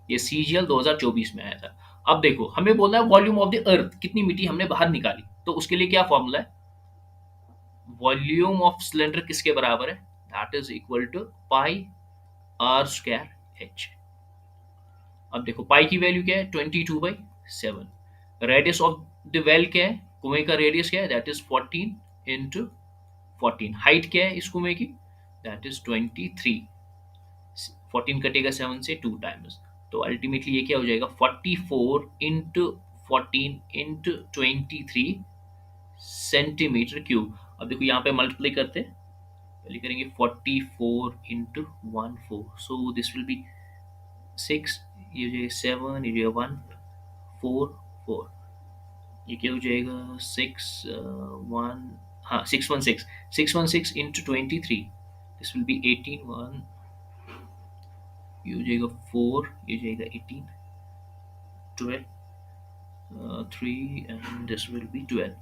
[SPEAKER 1] ये सीजीएल 2024 में आया था। अब देखो हमें बोलना है वॉल्यूम ऑफ द अर्थ, कितनी मिट्टी हमने बाहर निकाली, तो उसके लिए क्या फॉर्मूला है, वॉल्यूम ऑफ सिलेंडर किसके बराबर है, that is equal to pi are square h. अब देखो पाई की वैल्यू क्या है 22/7, रेडियस ऑफ द वेल क्या है, कुएं का रेडियस क्या है, दैट इज 14 इंटू 14, हाइट क्या है इस कुएं की, दैट इज 23, 14 कटेगा 7 से 2 टाइम्स, तो अल्टीमेटली ये क्या हो जाएगा 44 इंटू 14 इंटू 23 सेंटीमीटर क्यूब। अब देखो यहाँ पे मल्टीप्लाई करते हैं, पहले करेंगे 44 into 14, so this will be 6, ये हो जाएगा 7, ये हो जाएगा 1 4 4, ये क्या हो जाएगा 6 1, हाँ 616 इंटू 23, दिस विल बी 18 1, ये हो जाएगा 4, ये हो जाएगा 18 12 3 and this will B 12,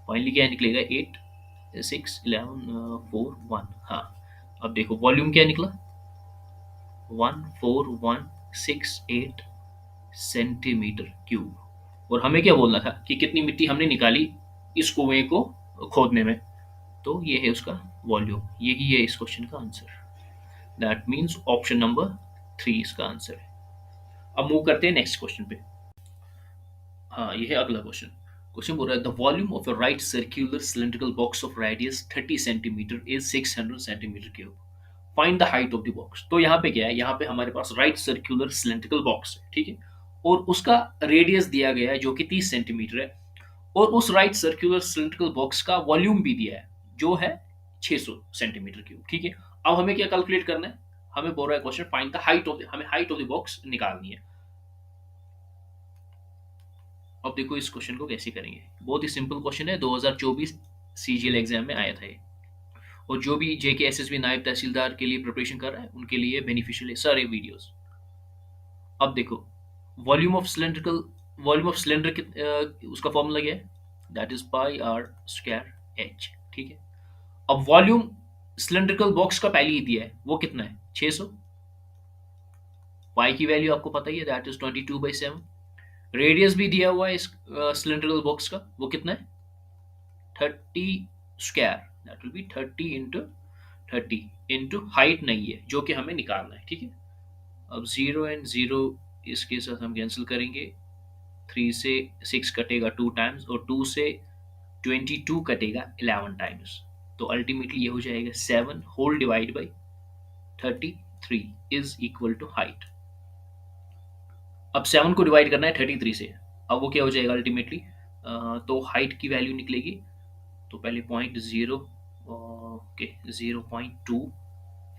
[SPEAKER 1] finally क्या निकलेगा 8 6 11 4 1। हाँ, अब देखो वॉल्यूम क्या निकला 1468 सेंटीमीटर क्यूब। और हमें क्या बोलना था कि कितनी मिट्टी हमने निकाली इस कुएं को खोदने में, तो ये है उसका वॉल्यूम, यही है इस क्वेश्चन का answer. That means option number 3 इसका आंसर है। अब मूव करते हैं नेक्स्ट क्वेश्चन पे। हाँ, ये है अगला क्वेश्चन। क्वेश्चन बोल रहा है the volume of a right circular cylindrical box of radius 30 centimetre is 600 centimetre cube, find the height of the box. तो यहाँ पे क्या है, यहाँ पे हमारे पास राइट सर्कुलर सिलेंड्रिकल बॉक्स है, ठीक है, और उसका रेडियस दिया गया है जो कि 30 सेंटीमीटर है, और उस राइट सर्कुलर सिलेंड्रिकल बॉक्स का वॉल्यूम भी दिया है जो है 600 सेंटीमीटर क्यूब, ठीक है। अब हमें क्या कैलकुलेट करना है, हमें बोल रहा है question find the height of, हमें हाइट ऑफ द बॉक्स निकालनी है। अब देखो इस क्वेश्चन को कैसे करेंगे, बहुत ही सिंपल क्वेश्चन है, 2024 सीजीएल एग्जाम में आया था ये, और जो भी जेके एसएसबी नायब तहसीलदार के लिए प्रिपरेशन कर रहा है उनके लिए बेनिफिशियल है सारे वीडियोस। अब देखो वॉल्यूम ऑफ सिलेंडर उसका फॉर्मूला क्या है, that is pi are square h, ठीक है। अब वॉल्यूम सिलेंड्रिकल बॉक्स का पहले ही दिया है, वो कितना है 600, पाई की वैल्यू आपको पता ही है, दैट इज 22/7, रेडियस भी दिया हुआ है इस सिलेंड्रिकल बॉक्स का, वो कितना है 30 square, that will B 30 into height नहीं है जो कि हमें निकालना है, ठीक है। अब 0 एंड 0 इसके साथ हम कैंसिल करेंगे, 3 से 6 कटेगा 2 टाइम्स, और 2 से 22 कटेगा 11 टाइम्स, तो अल्टीमेटली ये हो जाएगा 7 whole divide by 33 is equal to height. अब 7 को डिवाइड करना है 33 से, अब वो क्या हो जाएगा अल्टीमेटली, तो हाइट की वैल्यू निकलेगी, तो पहले 0.0, ओके 0.2,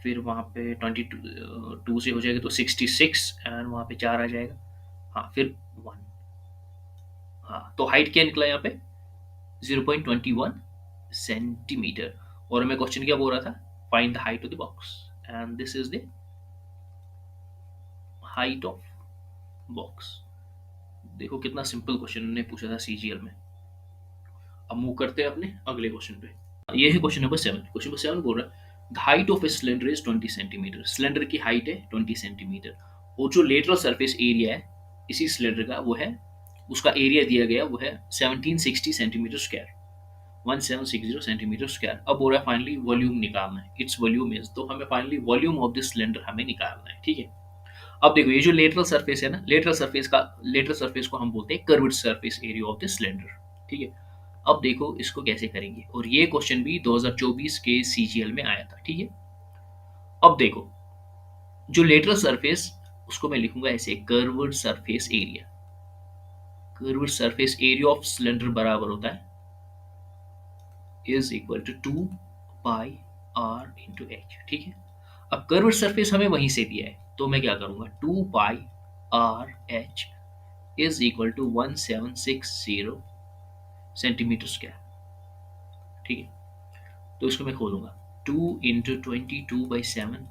[SPEAKER 1] फिर वहाँ पे 22 से हो जाएगा तो 66, एंड वहाँ पे 4 आ जाएगा, हाँ फिर 1, हाँ तो हाइट क्या निकला यहाँ पे 0.21 सेंटीमीटर। और हमें क्वेश्चन क्या बोल रहा था, find the height of the box, and this is the height of box. देखो कितना सिंपल क्वेश्चन उन्होंने पूछा था सीजीएल में। अब मूव करते हैं अपने अगले क्वेश्चन पे। ये है क्वेश्चन नंबर 7। क्वेश्चन नंबर 7 बोल रहा है the height of a cylinder is 20 centimetre. Cylinder की हाइट है 20 सेंटीमीटर, और जो लेटरल सरफेस एरिया है इसी सिलेंडर का वो है, उसका एरिया दिया गया वो है 1760 सेंटीमीटर स्क्वायर, 1760 सेंटीमीटर स्क्वायर। अब बोल रहा है फाइनली वॉल्यूम निकालना है, इट्स वॉल्यूम इज, तो हमें finally volume of this cylinder हमें निकालना है, ठीक है। अब देखो ये जो लेटरल सरफेस है ना, लेटरल सरफेस को हम बोलते हैं curved surface area of the cylinder, ठीक है। अब देखो इसको कैसे करेंगे, और ये क्वेश्चन भी 2024 के सीजीएल में आया था, ठीक है। अब देखो जो लेटरल सरफेस, उसको मैं लिखूंगा ऐसे, curved surface area, curved surface area of cylinder बराबर होता है is equal to 2 pi r into h, ठीक है। अब कर्व्ड सरफेस हमें वहीं से दिया है, तो मैं क्या करूंगा 2 pi R H is equal to 1760 centimetre square, ठीक है। तो इसको मैं खोलूंगा 2 इंटू 22/7,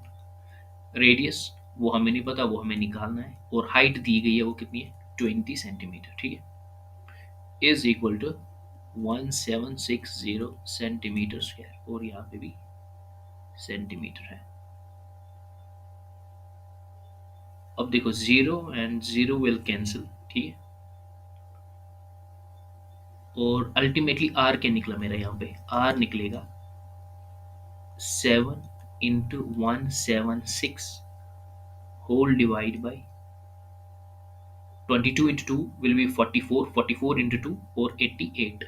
[SPEAKER 1] रेडियस वो हमें नहीं पता, वो हमें निकालना है, और हाइट दी गई है वो कितनी है 20 सेंटीमीटर, ठीक है, is equal to 1760 centimetre square, और यहाँ पे भी सेंटीमीटर है। अब देखो 0 एंड 0 विल कैंसिल, ठीक है, और अल्टीमेटली आर क्या निकला मेरा, यहाँ पे आर निकलेगा 7 into 176 whole divide by 22 into 2 will be 44, 44 into 2 और 88,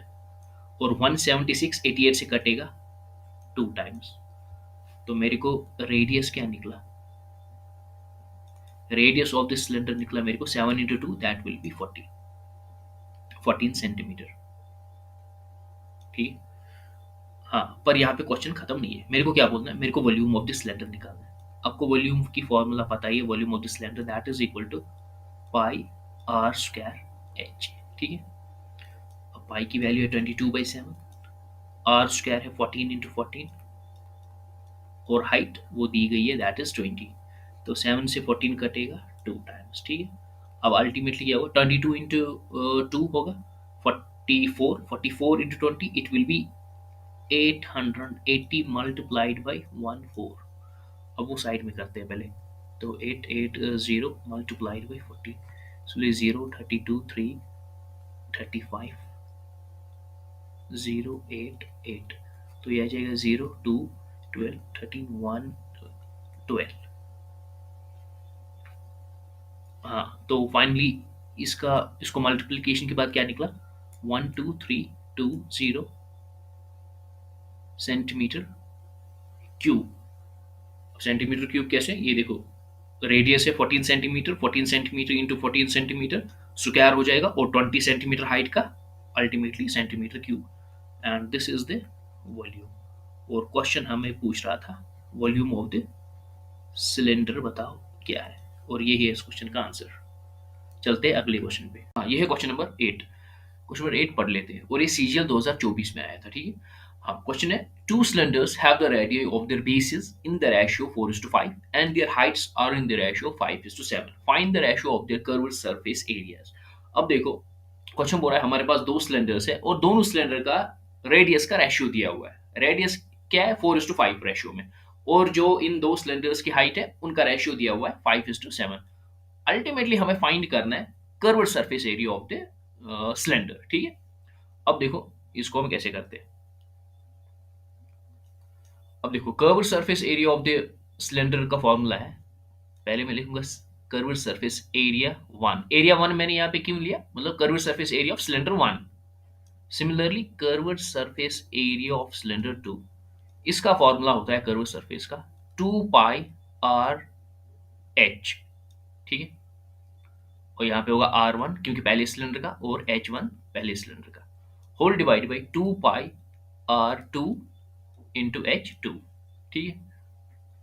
[SPEAKER 1] और 176 88 से कटेगा 2 टाइम्स, तो मेरे को रेडियस क्या निकला, रेडियस ऑफ दिस सिलेंडर निकला मेरे को 7 into 2 that will be 14 centimetre, ठीक। हाँ पर यहाँ पे क्वेश्चन खत्म नहीं है, मेरे को क्या बोलना है, मेरे को वॉल्यूम ऑफ दिस सिलेंडर निकालना है। आपको वॉल्यूम की फॉर्मूला पता ही है, volume of the cylinder that is equal to pi are square h. ठीक है, अब पाई की वैल्यू है 22/7, आर स्क्वायर है 14 × 14, और हाइट वो दी गई है दैट इज 20। तो 7 से 14 कटेगा 2 टाइम्स। ठीक है, अब अल्टीमेटली क्या होगा, 22 × 2 होगा 44, 44 × 20 it will B 880 multiplied by 14। अब वो साइड में करते हैं पहले, तो 880 मल्टीप्लाइड बाई 40, इसलिए 0 32 3 35 0 8 8, तो ये आ जाएगा 0 2 12 13 1 12। हाँ, तो फाइनली इसको मल्टीप्लिकेशन के बाद क्या निकला, 12320 सेंटीमीटर क्यूब। सेंटीमीटर क्यूब कैसे, ये देखो रेडियस है 14 centimetre, 14 centimetre into 14 centimetre square हो जाएगा, और 20 सेंटीमीटर हाइट का ultimately centimetre cube, and this is the volume. और क्वेश्चन हमें पूछ रहा था वॉल्यूम ऑफ द सिलेंडर बताओ क्या है, और ये है इस क्वेश्चन का आंसर। चलते हैं अगले क्वेश्चन पे। हाँ, ये है क्वेश्चन नंबर 8। क्वेश्चन नंबर 8 पढ़ लेते हैं, और ये सीजीएल 2024 में आया था। ठीक है, हाँ, क्वेश्चन है, two cylinders have the radius of their bases in the ratio 4:5 and their heights are in the ratio 5:7, find the ratio of their curved surface areas. अब देखो क्वेश्चन बोल रहा है हमारे पास दो सिलेंडर्स है, और दोनों सिलेंडर का रेडियस का रेशियो दिया हुआ है। रेडियस क्या है, 4:5 रेशियो में, और जो इन दो सिलेंडर्स की हाइट है उनका रेशियो दिया हुआ है 5:7। अल्टीमेटली हमें फाइंड करना है curved surface area of the cylinder. ठीक है, अब देखो इसको हम कैसे करते हैं। अब देखो curved surface area of the cylinder का फॉर्मूला है, पहले मैं लिखूंगा कर्व्ड सरफेस एरिया 1। एरिया 1 मैंने यहाँ पे क्यों लिया, मतलब curved surface area of cylinder 1। Similarly curved surface area of cylinder 2, इसका फॉर्मूला होता है कर्व्ड सरफेस का 2 पाई आर एच। ठीक है, और यहाँ पे होगा R1 क्योंकि पहले सिलेंडर का, और H1 पहले सिलेंडर का, whole divide by 2 pi R2 into H2। ठीक है,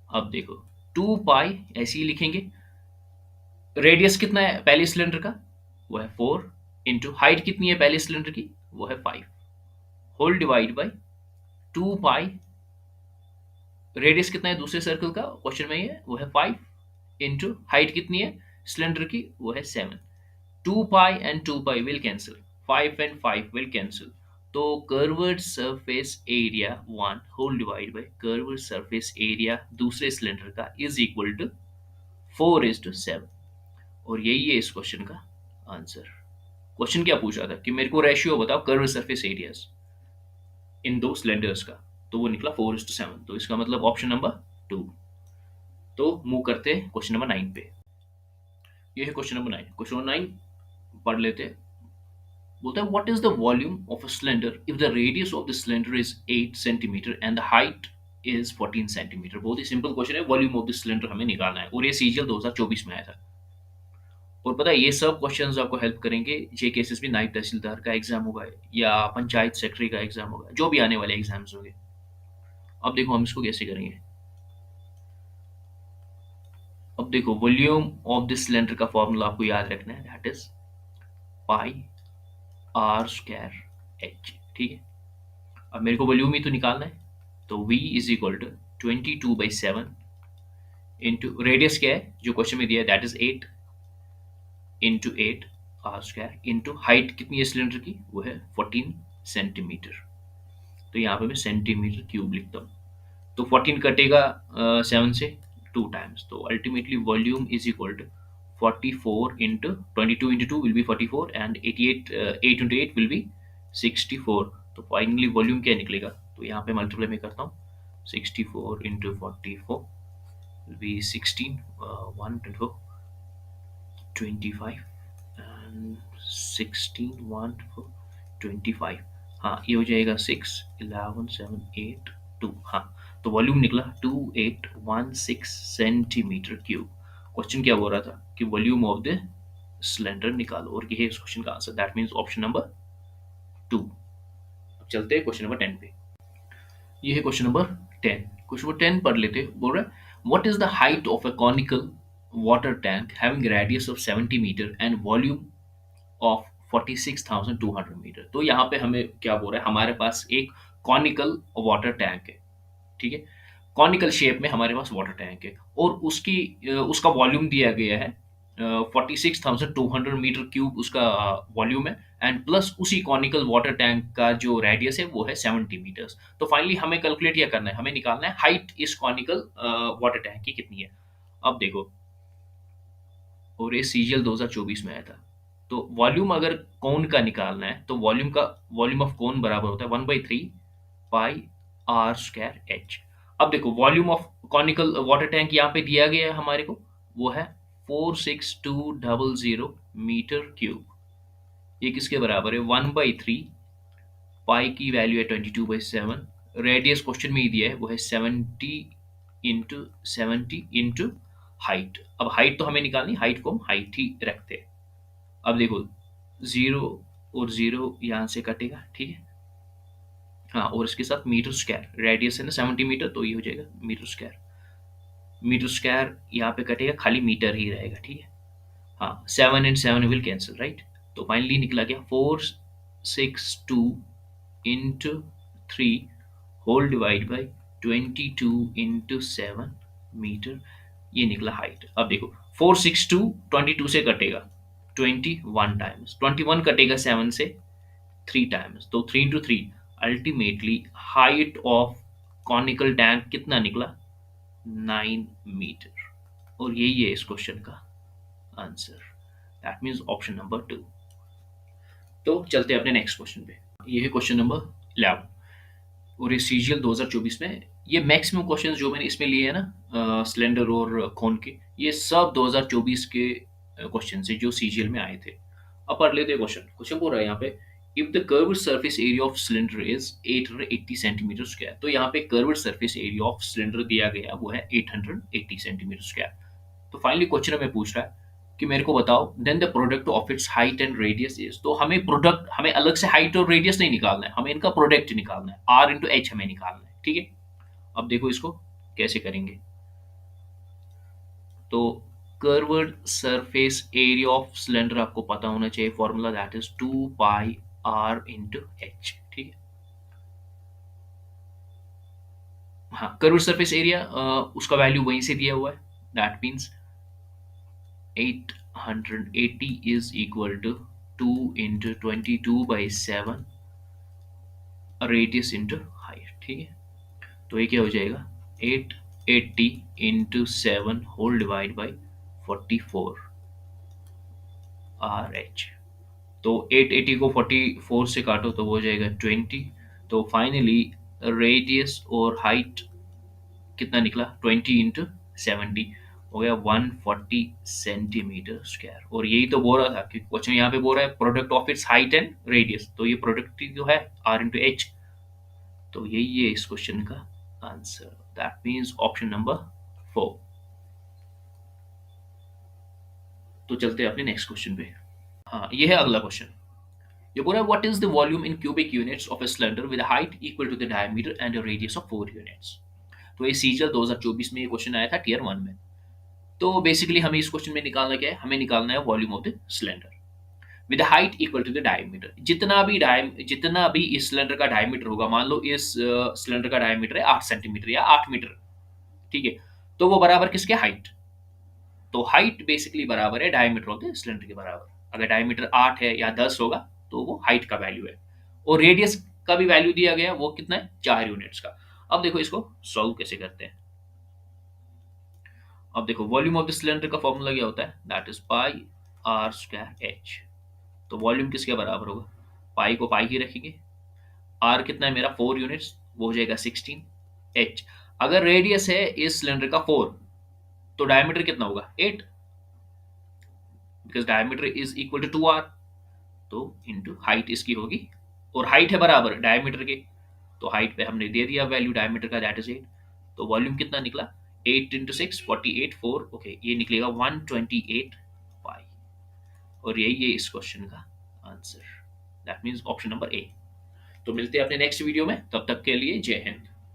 [SPEAKER 1] अब देखो 2 पाई ऐसे ही लिखेंगे, रेडियस कितना है पहले सिलेंडर का, वो है 4, इंटू हाइट कितनी है पहले सिलेंडर की, वो है 5, whole divide by 2 pi, radius कितना है दूसरे सर्कल का क्वेश्चन में ही है, वो है 5, इंटू हाइट कितनी है सिलेंडर की, वो है 7। 2 pi and 2 pi will cancel, 5 and 5 will cancel, तो curved surface area 1 whole divide by curved surface area दूसरे सिलेंडर का इज इक्वल टू 4:7, और यही है इस क्वेश्चन का आंसर। क्वेश्चन क्या पूछ रहा था कि मेरे को रेशियो बताओ कर्व्ड सरफेस एरियाज इन दो सिलेंडर्स का, तो वो निकला 4:7, तो इसका मतलब ऑप्शन नंबर 2। तो मूव करते हैं क्वेश्चन नंबर 9 पे। ये है क्वेश्चन नंबर 9। क्वेश्चन नंबर 9 पढ़ लेते हैं। बोलता है what is the volume of a cylinder if the radius of the cylinder is 8 centimetre and the height is 14 centimetre. बहुत ही सिंपल क्वेश्चन है, वॉल्यूम ऑफ द सिलेंडर हमें निकालना है, और ये सीजीएल 2024 में आया था। और पता है ये सब क्वेश्चंस आपको हेल्प करेंगे जे केसेस में नायब तहसीलदार का एग्जाम होगा या पंचायत सेक्रेटरी का एग्जाम होगा, जो भी आने वाले एग्जाम्स होंगे। अब देखो हम इसको कैसे करेंगे। अब देखो वॉल्यूम ऑफ द सिलेंडर का फॉर्मूला आपको याद रखना है, that is pi are square h. ठीक है, अब मेरे को वॉल्यूम ही तो निकालना है, तो V is equal to 22/7 into radius क्या है जो क्वेश्चन में दिया है that is 8 into 8 r square into height कितनी है सिलेंडर की, वो है 14 सेंटीमीटर। तो यहाँ पे मैं सेंटीमीटर क्यूब लिखता हूँ, तो 14 कटेगा 7 से 2 टाइम्स, तो ultimately volume is equal to 44 into 22 into 2 will be 44 and 88 8 into 8 will be 64। तो फाइनली वॉल्यूम क्या निकलेगा, तो यहाँ पे मल्टीप्लाई में करता हूँ, 64 इंटू 44 will be 16 1 24 25 and 16 1 4 25। हाँ, ये हो जाएगा 6 11 7 8 2। हाँ, तो वॉल्यूम निकला 2816 सेंटीमीटर क्यूब। क्वेश्चन क्या बोल रहा था कि वॉल्यूम ऑफ द सिलेंडर निकालो, और ये है इस क्वेश्चन का answer, that means option number 2। अब चलते हैं क्वेश्चन नंबर 10 पे। ये है क्वेश्चन नंबर 10। क्वेश्चन नंबर 10 पढ़ लेते हैं। बोल रहा है What is the height of a conical water tank having a radius of 70 meter and volume of 46,200 metre? तो यहाँ पे हमें क्या बोल रहा है, हमारे पास एक कॉनिकल वाटर टैंक है, ठीक है? कॉनिकल शेप में हमारे पास वाटर टैंक है और उसका वॉल्यूम दिया गया है 46,200 मीटर क्यूब उसका वॉल्यूम है एंड प्लस उसी कॉनिकल वाटर टैंक का जो रेडियस है वो है 70 मीटर्स। तो फाइनली हमें कैलकुलेट क्या करना है, हमें निकालना है हाइट इस कॉनिकल वाटर टैंक की कितनी है। अब देखो, और ये सीजीएल 2024 में आया था। तो वॉल्यूम अगर कोन का निकालना है तो वॉल्यूम ऑफ कोन बराबर होता है 1/3 पाई आर स्क्वायर एच। अब देखो volume of conical water tank यहाँ पे दिया गया है हमारे को, वो है 46200 मीटर क्यूब। ये किसके बराबर है, 1/3 पाई की वैल्यू है 22/7, रेडियस क्वेश्चन में ही दिया है वो है 70 इंटू हाइट। अब हाइट तो हमें निकालनी, हाइट को हम हाइट ही रखते हैं। अब देखो, जीरो और जीरो यहाँ से कटेगा, ठीक है। हाँ, और इसके साथ मीटर स्क्वायर, रेडियस है ना 70 मीटर, तो ये हो जाएगा मीटर स्क्वायर। मीटर स्क्वायर यहाँ पे कटेगा, खाली मीटर ही रहेगा, ठीक है। हाँ, 7 एंड 7 विल कैंसिल, राइट। तो फाइनली निकला क्या, 462 into 3 whole divide by 22 into 7 metre, ये निकला हाइट। अब देखो 462 22 से कटेगा 21 टाइम्स, 21 कटेगा 7 से 3 टाइम्स, तो 3 into 3, ultimately height of conical tank कितना निकला, 9 मीटर। और यही है इस क्वेश्चन का answer, that means option number 2। तो चलते हैं अपने नेक्स्ट क्वेश्चन पे। ये है क्वेश्चन नंबर 11 और ये सीजीएल 2024 में। ये मैक्सिमम क्वेश्चंस जो मैंने इसमें लिए हैं ना सिलेंडर और खोन के, ये सब 2024 के क्वेश्चन है जो सीजीएल में आए थे। अब पढ़ लेते हैं क्वेश्चन। क्वेश्चन बोल रहा है यहाँ पे, if the curved surface area of cylinder is 880 centimetre square. तो यहाँ पे curved surface area of cylinder दिया गया वो है 880 सेंटीमीटर स्क्वायर। तो फाइनली क्वेश्चन हमें पूछ रहा है कि मेरे को बताओ then the product of its height and radius is. तो हमें अलग से हाइट और रेडियस नहीं निकालना है, हमें इनका प्रोडक्ट निकालना है, आर इंटू एच हमें निकालना है, ठीक है। अब देखो इसको कैसे करेंगे। तो curved surface area of cylinder आपको पता होना चाहिए, formula that is 2 pi r into h, ठीक है। हाँ, कर्व्ड सरफेस एरिया उसका वैल्यू वहीं से दिया हुआ है, that means 880 is equal to 2 into 22/7 radius into height, ठीक है। तो ये क्या हो जाएगा, 880 into 7 whole divide by 44 r h. तो 880 को 44 से काटो तो वो हो जाएगा 20। तो फाइनली रेडियस और हाइट कितना निकला, 20 इंटू 70 हो गया 140 सेंटीमीटर स्क्वायर। और यही तो बोल रहा था कि क्वेश्चन यहाँ पे बोल रहा है product of its height and radius, तो ये प्रोडक्ट जो है आर इंटू एच। तो यही है इस क्वेश्चन का answer, that means option number 4। तो चलते हैं अपने नेक्स्ट क्वेश्चन पे। हाँ, ये है अगला क्वेश्चन। ये बोल रहा है what is the volume in cubic units of a cylinder with height equal to the diameter and a radius of 4 units. तो ये सीजीएल 2024 में ये क्वेश्चन आया था टियर 1 में। तो बेसिकली हमें इस क्वेश्चन में निकालना क्या है, हमें निकालना है volume of the cylinder with height equal to the diameter. जितना भी इस सिलेंडर का डायमीटर होगा, मान लो इस सिलेंडर का डायमीटर है 8 सेंटीमीटर या 8 मीटर, ठीक है। तो वो बराबर किसके, हाइट। तो हाइट बेसिकली बराबर है डायमीटर ऑफ द सिलेंडर के बराबर। अगर डायमीटर 8 है या 10 होगा तो वो हाइट का वैल्यू है। और रेडियस का भी वैल्यू दिया गया है, वो कितना है, 4 यूनिट्स का। अब देखो इसको सॉल्व कैसे करते हैं। अब देखो वॉल्यूम ऑफ द सिलेंडर का फॉर्मूला क्या होता है, that is pi are square h. तो वॉल्यूम किसके बराबर होगा, पाई को पाई ही रखेंगे, आर कितना है मेरा 4 यूनिट्स, वो हो जाएगा 16। एच, अगर रेडियस है इस सिलेंडर का 4 तो डायमीटर कितना होगा 8, because diameter is equal to 2 r. तो इंटू हाइट इसकी होगी, और हाइट है बराबर डायमीटर के, तो हाइट पे हमने दे दिया वैल्यू डायमीटर का, दैट इज 8। तो वॉल्यूम कितना निकला, 8 इंटू 6 48 4, ओके, ये निकलेगा 128 पाई। और यही है इस क्वेश्चन का answer, that means option number ए। तो मिलते हैं अपने नेक्स्ट वीडियो में, तब तक के लिए जय हिंद।